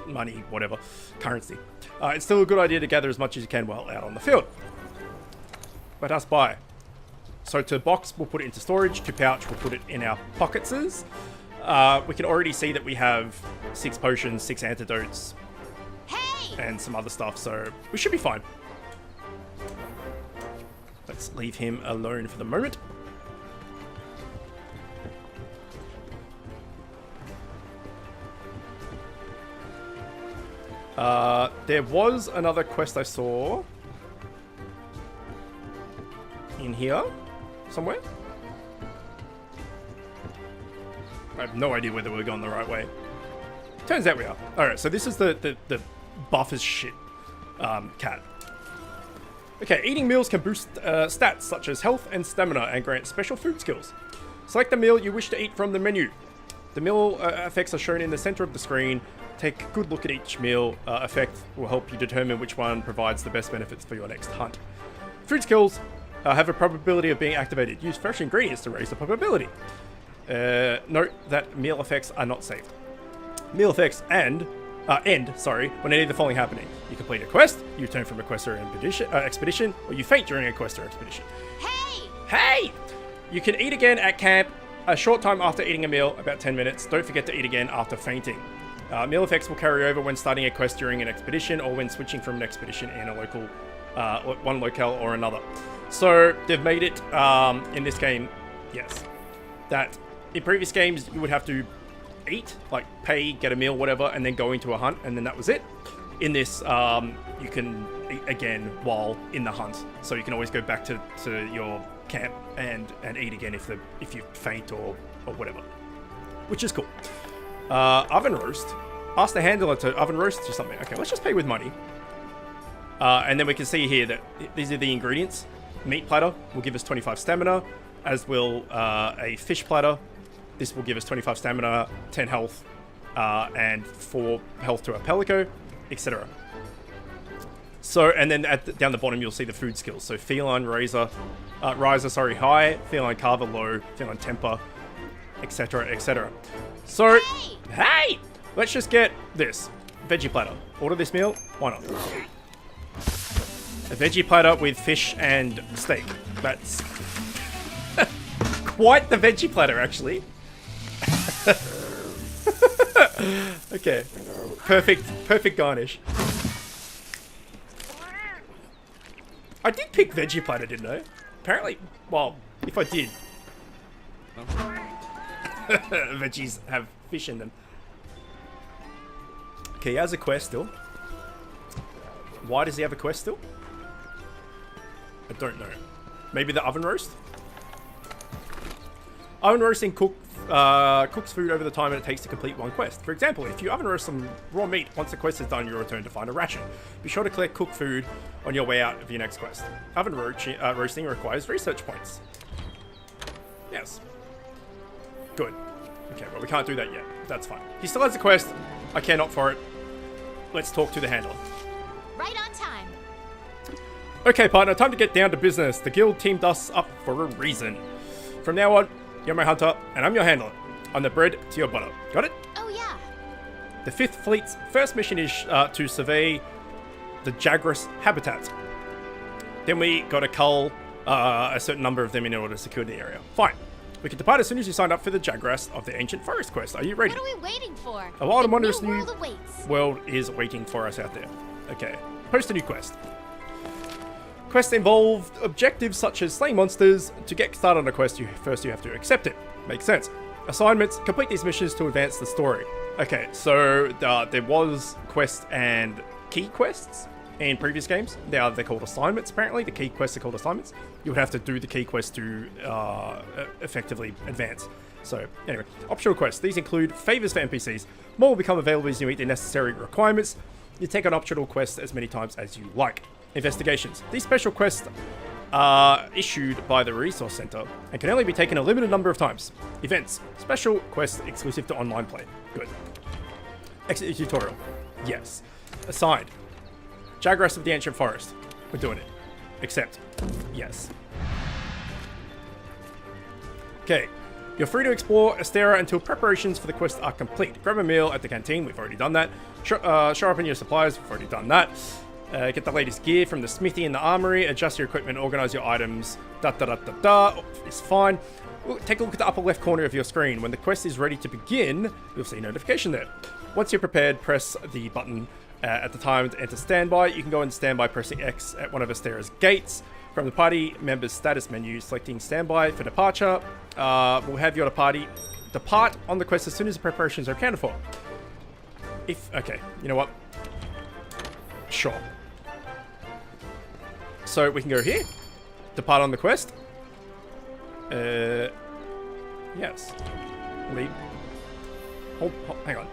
money, whatever, currency, it's still a good idea to gather as much as you can while out on the field. Let us buy. So to box, we'll put it into storage. To pouch, we'll put it in our pockets. We can already see that we have 6 potions, 6 antidotes, and some other stuff, so we should be fine. Let's leave him alone for the moment. There was another quest I saw in here somewhere. I have no idea whether we're going the right way. Turns out we are. Alright, so this is the buff as shit cat. Okay, eating meals can boost stats such as health and stamina and grant special food skills. Select the meal you wish to eat from the menu. The meal effects are shown in the center of the screen. Take a good look at each meal effect will help you determine which one provides the best benefits for your next hunt. Food skills have a probability of being activated. Use fresh ingredients to raise the probability. Note that meal effects are not saved. Meal effects end when any of the following happening. You complete a quest, you return from a quest or expedition, or you faint during a quest or expedition. Hey! You can eat again at camp a short time after eating a meal, about 10 minutes. Don't forget to eat again after fainting. Meal effects will carry over when starting a quest during an expedition or when switching from an expedition in a local, one locale or another. So they've made it in this game, yes, that in previous games you would have to eat, like pay, get a meal, whatever, and then go into a hunt, and then that was it. In this, you can eat again while in the hunt, so you can always go back to your camp and eat again if you faint or whatever, which is cool. Oven roast. Ask the handler to oven roast or something. Okay, let's just pay with money. And then we can see here that these are the ingredients. Meat platter will give us 25 stamina, as will a fish platter. This will give us 25 stamina, 10 health, and 4 health to our pelico, etc. So, and then down the bottom you'll see the food skills. So feline riser, high, feline carver low, feline temper, etc, etc. So, hey! Let's just get this. Veggie platter. Order this meal. Why not? A veggie platter with fish and steak. That's quite the veggie platter, actually. Okay. Perfect garnish. I did pick veggie platter, didn't I? Apparently, well, if I did. Veggies have fish in them. Okay, he has a quest still. Why does he have a quest still? I don't know. Maybe the oven roast? Oven roasting cooks food over the time it takes to complete one quest. For example, if you oven roast some raw meat, once the quest is done, you'll return to find a ration. Be sure to collect cooked food on your way out of your next quest. Oven roasting requires research points. Yes. Good. Okay, well, we can't do that yet. That's fine. He still has a quest. I care not for it. Let's talk to the handler. Right on time. Okay, partner, time to get down to business. The guild teamed us up for a reason. From now on, you're my hunter, and I'm your handler. I'm the bread to your butter. Got it? Oh, yeah. The 5th Fleet's first mission is to survey the Jagras habitat. Then we got to cull a certain number of them in order to secure the area. Fine. We can depart as soon as you sign up for the Jagras of the Ancient Forest quest. Are you ready? What are we waiting for? A wild and wondrous new world awaits. World is waiting for us out there. Okay. Post a new quest. Quests involve objectives such as slaying monsters. To get started on a quest, you have to accept it. Makes sense. Assignments. Complete these missions to advance the story. Okay, so there was quest and key quests in previous games. They're called assignments, apparently. The key quests are called assignments. You would have to do the key quest to effectively advance. So, anyway, optional quests. These include favors for NPCs. More will become available as you meet the necessary requirements. You take on optional quests as many times as you like. Investigations. These special quests are issued by the Resource Center and can only be taken a limited number of times. Events. Special quests exclusive to online play. Good. Exit tutorial. Yes. Assigned. Jagras of the Ancient Forest. We're doing it. Accept. Yes. Okay. You're free to explore Astera until preparations for the quest are complete. Grab a meal at the canteen. We've already done that. Sharpen your supplies. We've already done that. Get the latest gear from the smithy and the armory. Adjust your equipment. Organize your items. It's fine. Take a look at the upper left corner of your screen. When the quest is ready to begin, you'll see a notification there. Once you're prepared, press the button at the time to enter standby. You can go into standby pressing X at one of Astera's gates. From the party members status menu, selecting standby for departure. We'll have your depart on the quest as soon as the preparations are accounted for. Okay, you know what? Sure. So we can go here. depart on the quest. Yes. Leave. Hold, hang on.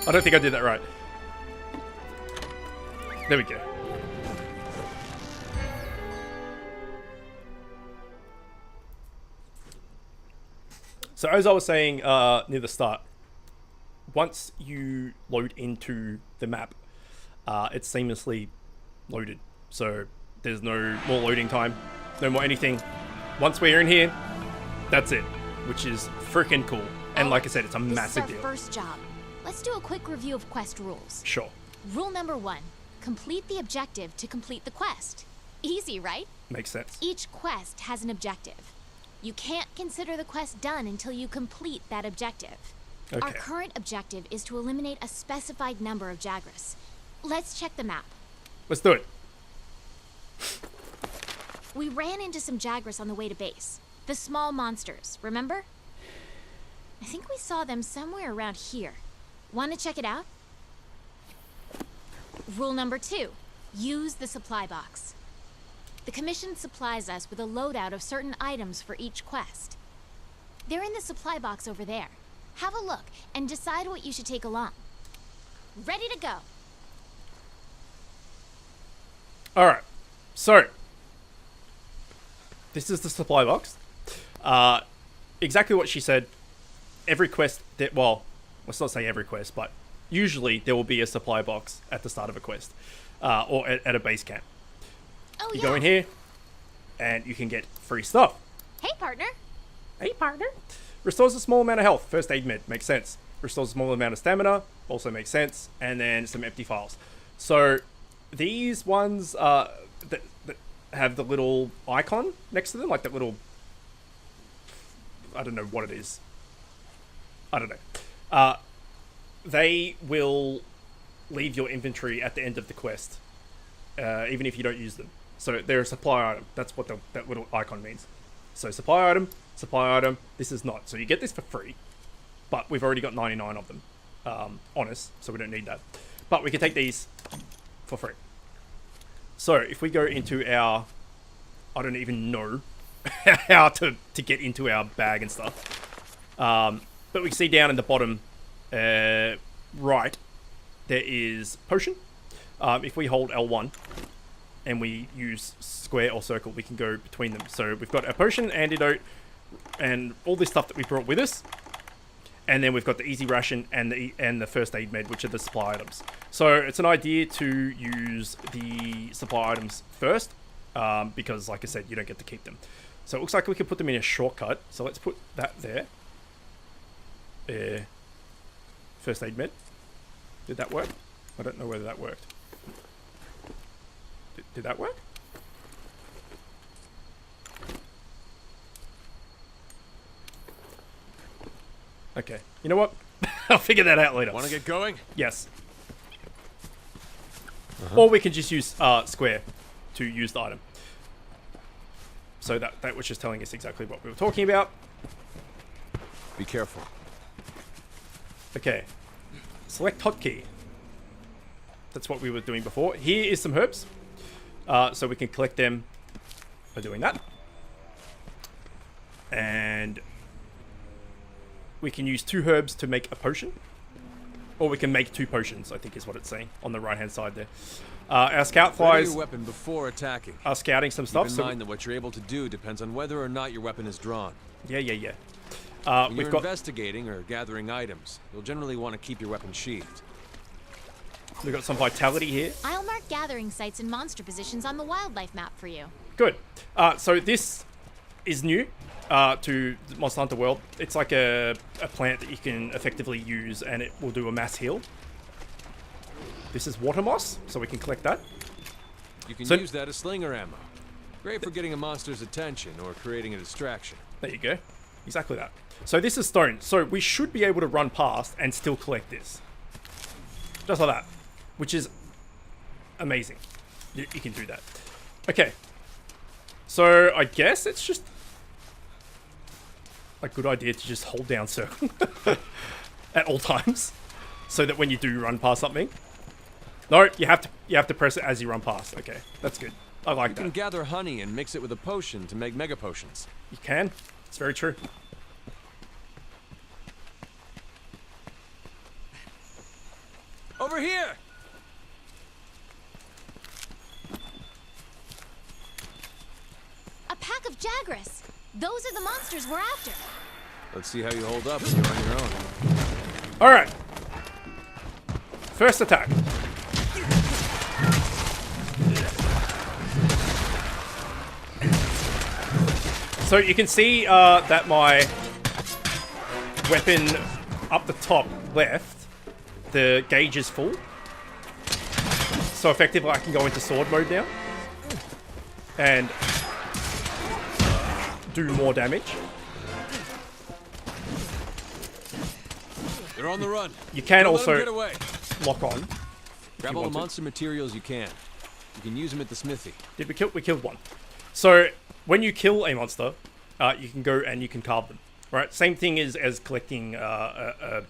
I don't think I did that right. There we go. So as I was saying near the start, once you load into the map, it's seamlessly loaded. So there's no more loading time, no more anything. Once we're in here, that's it, which is freaking cool. And like I said, it's a massive deal. This is our first job. Let's do a quick review of quest rules. Sure. Rule number 1, complete the objective to complete the quest. Easy, right? Makes sense. Each quest has an objective. You can't consider the quest done until you complete that objective. Okay. Our current objective is to eliminate a specified number of Jagras. Let's check the map. Let's do it. We ran into some Jagras on the way to base. The small monsters, remember? I think we saw them somewhere around here. Want to check it out? Rule number 2, use the supply box. The Commission supplies us with a loadout of certain items for each quest. They're in the supply box over there. Have a look and decide what you should take along. Ready to go. Alright, so this is the supply box. Exactly what she said. Every quest that, well, let's not say every quest, but usually there will be a supply box at the start of a quest, or at a base camp. Oh, You yeah. go in here, and you can get free stuff. Hey, partner. Hey, partner. Restores a small amount of health. First aid med makes sense. Restores a small amount of stamina. Also makes sense. And then some empty files. So these ones that have the little icon next to them, like that little, I don't know what it is. I don't know. They will leave your inventory at the end of the quest, even if you don't use them. So they're a supply item. That's what that little icon means. So supply item, this is not. So you get this for free, but we've already got 99 of them on us, so we don't need that. But we can take these for free. So if we go into our, I don't even know how to get into our bag and stuff. But we can see down in the bottom right, there is potion. If we hold L1 and we use square or circle, we can go between them. So we've got a potion, antidote, and all this stuff that we brought with us. And then we've got the easy ration and the first aid med, which are the supply items. So it's an idea to use the supply items first, because like I said, you don't get to keep them. So it looks like we can put them in a shortcut. So let's put that there. First aid med. Did that work? I don't know whether that worked. Did that work? Okay. You know what? I'll figure that out later. Want to get going? Yes. Or we can just use square to use the item. So that was just telling us exactly what we were talking about. Be careful. Okay. Select hotkey. That's what we were doing before. Here is some herbs. So we can collect them by doing that. And we can use 2 herbs to make a potion. Or we can make 2 potions, I think is what it's saying on the right hand side there. Our scout Ready flies your weapon before attacking. are scouting some stuff. Keep in mind that what you're able to do depends on whether or not your weapon is drawn. Yeah. When We've you're got investigating or gathering items, you'll generally want to keep your weapon sheathed. we've got some vitality here. I'll mark gathering sites and monster positions on the wildlife map for you. Good. So this is new to Monster Hunter World. It's like a plant that you can effectively use, and it will do a mass heal. This is water moss, so we can collect that. You can So- use that as slinger ammo. Great for getting a monster's attention or creating a distraction. There you go. Exactly that. So this is stone. So we should be able to run past and still collect this. Just like that. Which is amazing. You can do that. Okay. So I guess it's just a good idea to just hold down circle at all times, so that when you do run past something. No, you have to press it as you run past. Okay, that's good. I like You that. can gather honey and mix it with a potion to make mega potions. You can. It's very true. Over here! A pack of Jagras. Those are the monsters we're after. Let's see how you hold up when you're on your own. All right. First attack. So you can see that my weapon up the top left, the gauge is full. So effectively I can go into sword mode now. And do more damage. They're on the run. You can Don't let 'em get also away. lock on. Grab all the monster materials you can. You can use them at the smithy. Did we kill? We killed one. So when you kill a monster, you can go and you can carve them. Right? Same thing as collecting. What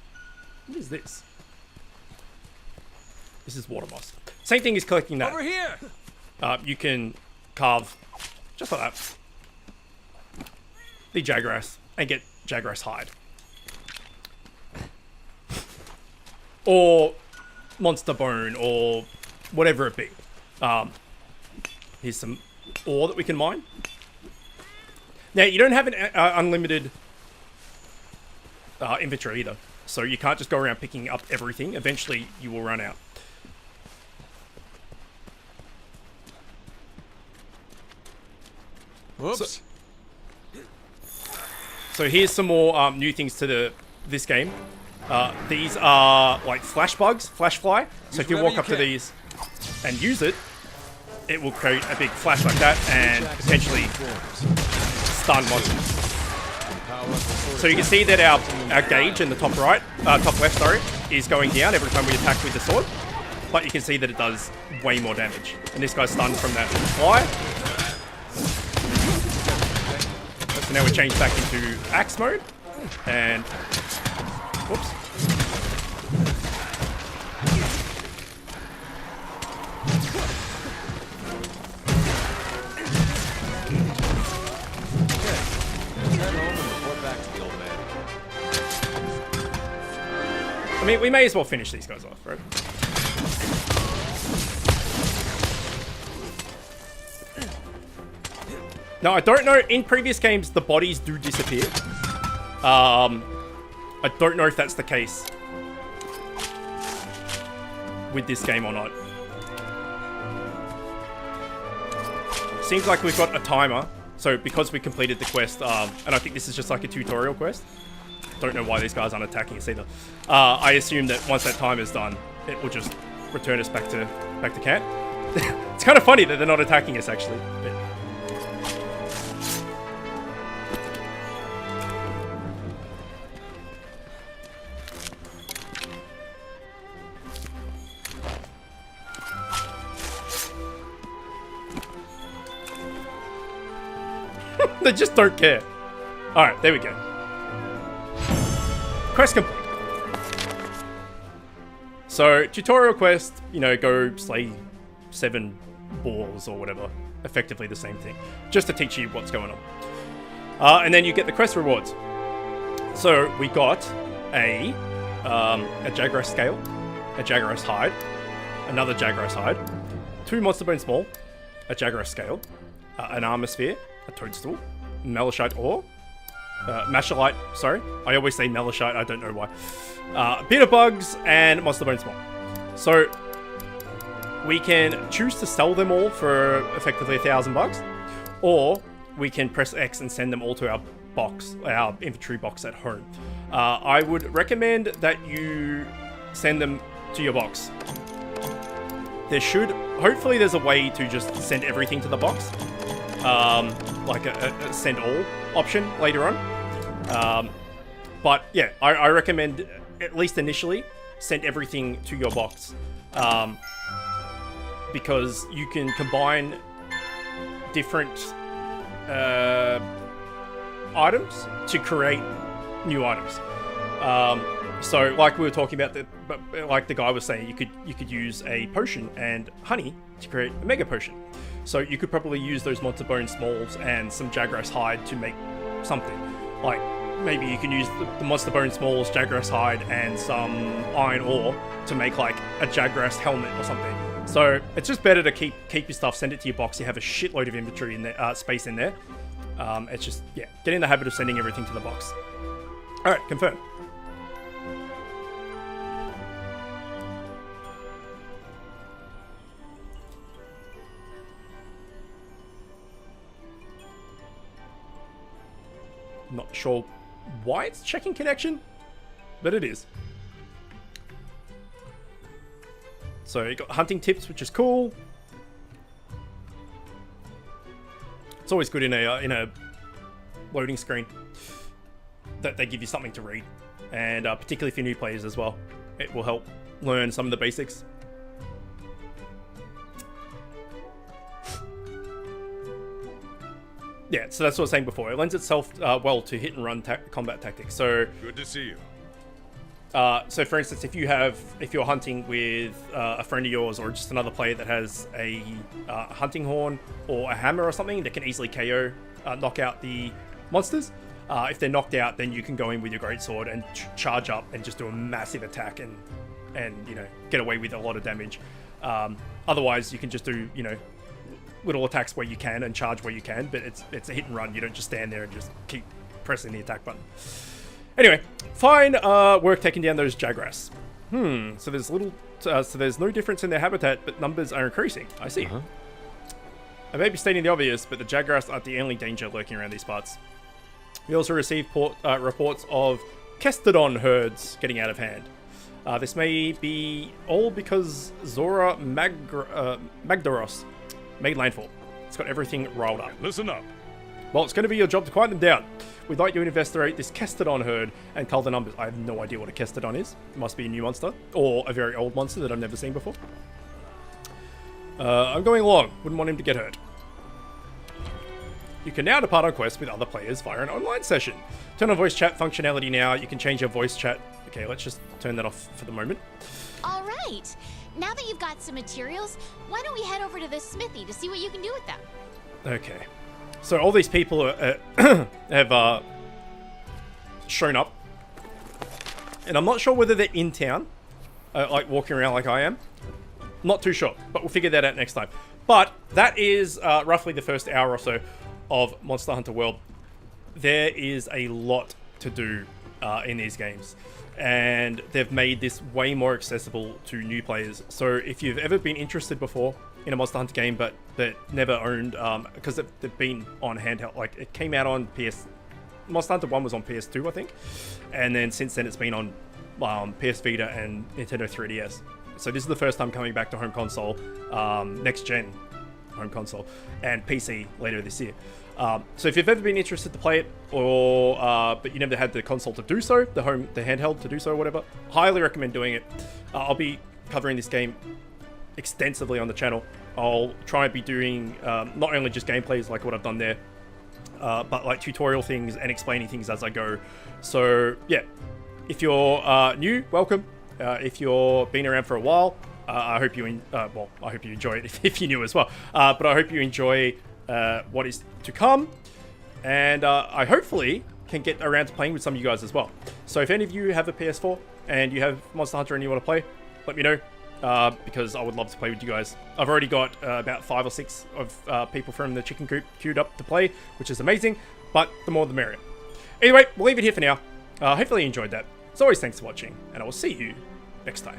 is this? This is water moss. Same thing as collecting that. Over here. You can carve just like that the Jagras and get Jagras hide. Or monster bone, or whatever it be. Here's some ore that we can mine. Now, you don't have an unlimited inventory either. So you can't just go around picking up everything. Eventually, you will run out. Whoops. So here's some more new things to this game. These are like flash bugs, flash fly. So if you walk up to these and use it, it will create a big flash like that and potentially stun monsters. So you can see that our gauge in the top right, top left, sorry, is going down every time we attack with the sword. But you can see that it does way more damage. And this guy's stunned from that fly. So now we change back into axe mode. And whoops. I mean, we may as well finish these guys off, right? Now, I don't know, in previous games, the bodies do disappear. I don't know if that's the case with this game or not. Seems like we've got a timer. So because we completed the quest, and I think this is just like a tutorial quest. Don't know why these guys aren't attacking us either. I assume that once that time is done, it will just return us back to camp. It's kind of funny that they're not attacking us actually. But... They just don't care. Alright, there we go. Quest complete. So, tutorial quest, you know, go slay 7 boars or whatever. Effectively the same thing. Just to teach you what's going on. And then you get the quest rewards. So, we got a Jagras scale, a Jagras hide, another Jagras hide, 2 monster bone small, a Jagras scale, an armor sphere, a toadstool, Melishite ore, Mashalite, sorry. I always say Melishite, I don't know why. Beta bugs, and monster bone small. So, we can choose to sell them all for effectively $1,000, or we can press X and send them all to our box, our inventory box at home. I would recommend that you send them to your box. Hopefully there's a way to just send everything to the box. Like a send all option later on. But yeah, I recommend, at least initially, send everything to your box. Because you can combine different items to create new items. So like we were talking about, like the guy was saying, you could use a potion and honey to create a mega potion. So you could probably use those monster bone smalls and some Jagras hide to make something. Like, maybe you can use the monster bone smalls, Jagras hide, and some iron ore to make like a Jagras helmet or something. So it's just better to keep your stuff, send it to your box. You have a shitload of inventory in there, space in there. It's just, yeah, get in the habit of sending everything to the box. All right, confirm. Not sure why it's checking connection, but it is. So you got hunting tips, which is cool. It's always good in a loading screen that they give you something to read, and particularly for new players as well, it will help learn some of the basics. Yeah, so that's what I was saying before. It lends itself well to hit and run combat tactics. So good to see you. So for instance, if you're hunting with a friend of yours or just another player that has a hunting horn or a hammer or something that can easily KO, knock out the monsters. If they're knocked out, then you can go in with your greatsword and charge up and just do a massive attack and get away with a lot of damage. Otherwise, you can just do little attacks where you can and charge where you can, but it's a hit and run. You don't just stand there and just keep pressing the attack button. Anyway, fine work taking down those Jagras. So there's no difference in their habitat, but numbers are increasing. I see. I may be stating the obvious, but the Jagras aren't the only danger lurking around these parts. We also received reports of Kestodon herds getting out of hand. This may be all because Zora Magdaros made landfall. It's got everything rolled up. Listen up. Well, it's going to be your job to quiet them down. We'd like you to investigate this Kestodon herd and cull the numbers. I have no idea what a Kestodon is. It must be a new monster, or a very old monster that I've never seen before. I'm going along. Wouldn't want him to get hurt. You can now depart on quests with other players via an online session. Turn on voice chat functionality now. You can change your voice chat. Okay, let's just turn that off for the moment. All right. Now that you've got some materials, why don't we head over to the smithy to see what you can do with them? Okay. So all these people have shown up. And I'm not sure whether they're in town, like walking around like I am. Not too sure, but we'll figure that out next time. But that is roughly the first hour or so of Monster Hunter World. There is a lot to do in these games. And they've made this way more accessible to new players. So if you've ever been interested before in a Monster Hunter game, but never owned, because they've been on handheld, like it came out on Monster Hunter 1 was on PS2, I think. And then since then it's been on PS Vita and Nintendo 3DS. So this is the first time coming back to home console, next gen home console, and PC later this year. So if you've ever been interested to play it, or but you never had the console to do so, the handheld to do so, or whatever, highly recommend doing it. I'll be covering this game extensively on the channel. I'll try and be doing not only just gameplays like what I've done there, but like tutorial things and explaining things as I go. So yeah, if you're new, welcome. If you're been around for a while, I hope you I hope you enjoy it if you're new as well. But I hope you enjoy what is to come, and I hopefully can get around to playing with some of you guys as well. So if any of you have a PS4 and you have Monster Hunter and you want to play, let me know, because I would love to play with you guys. I've already got about 5 or 6 of people from the chicken coop queued up to play, which is amazing, but the more the merrier. Anyway, we'll leave it here for now. Hopefully you enjoyed that. As always, thanks for watching, and I will see you next time.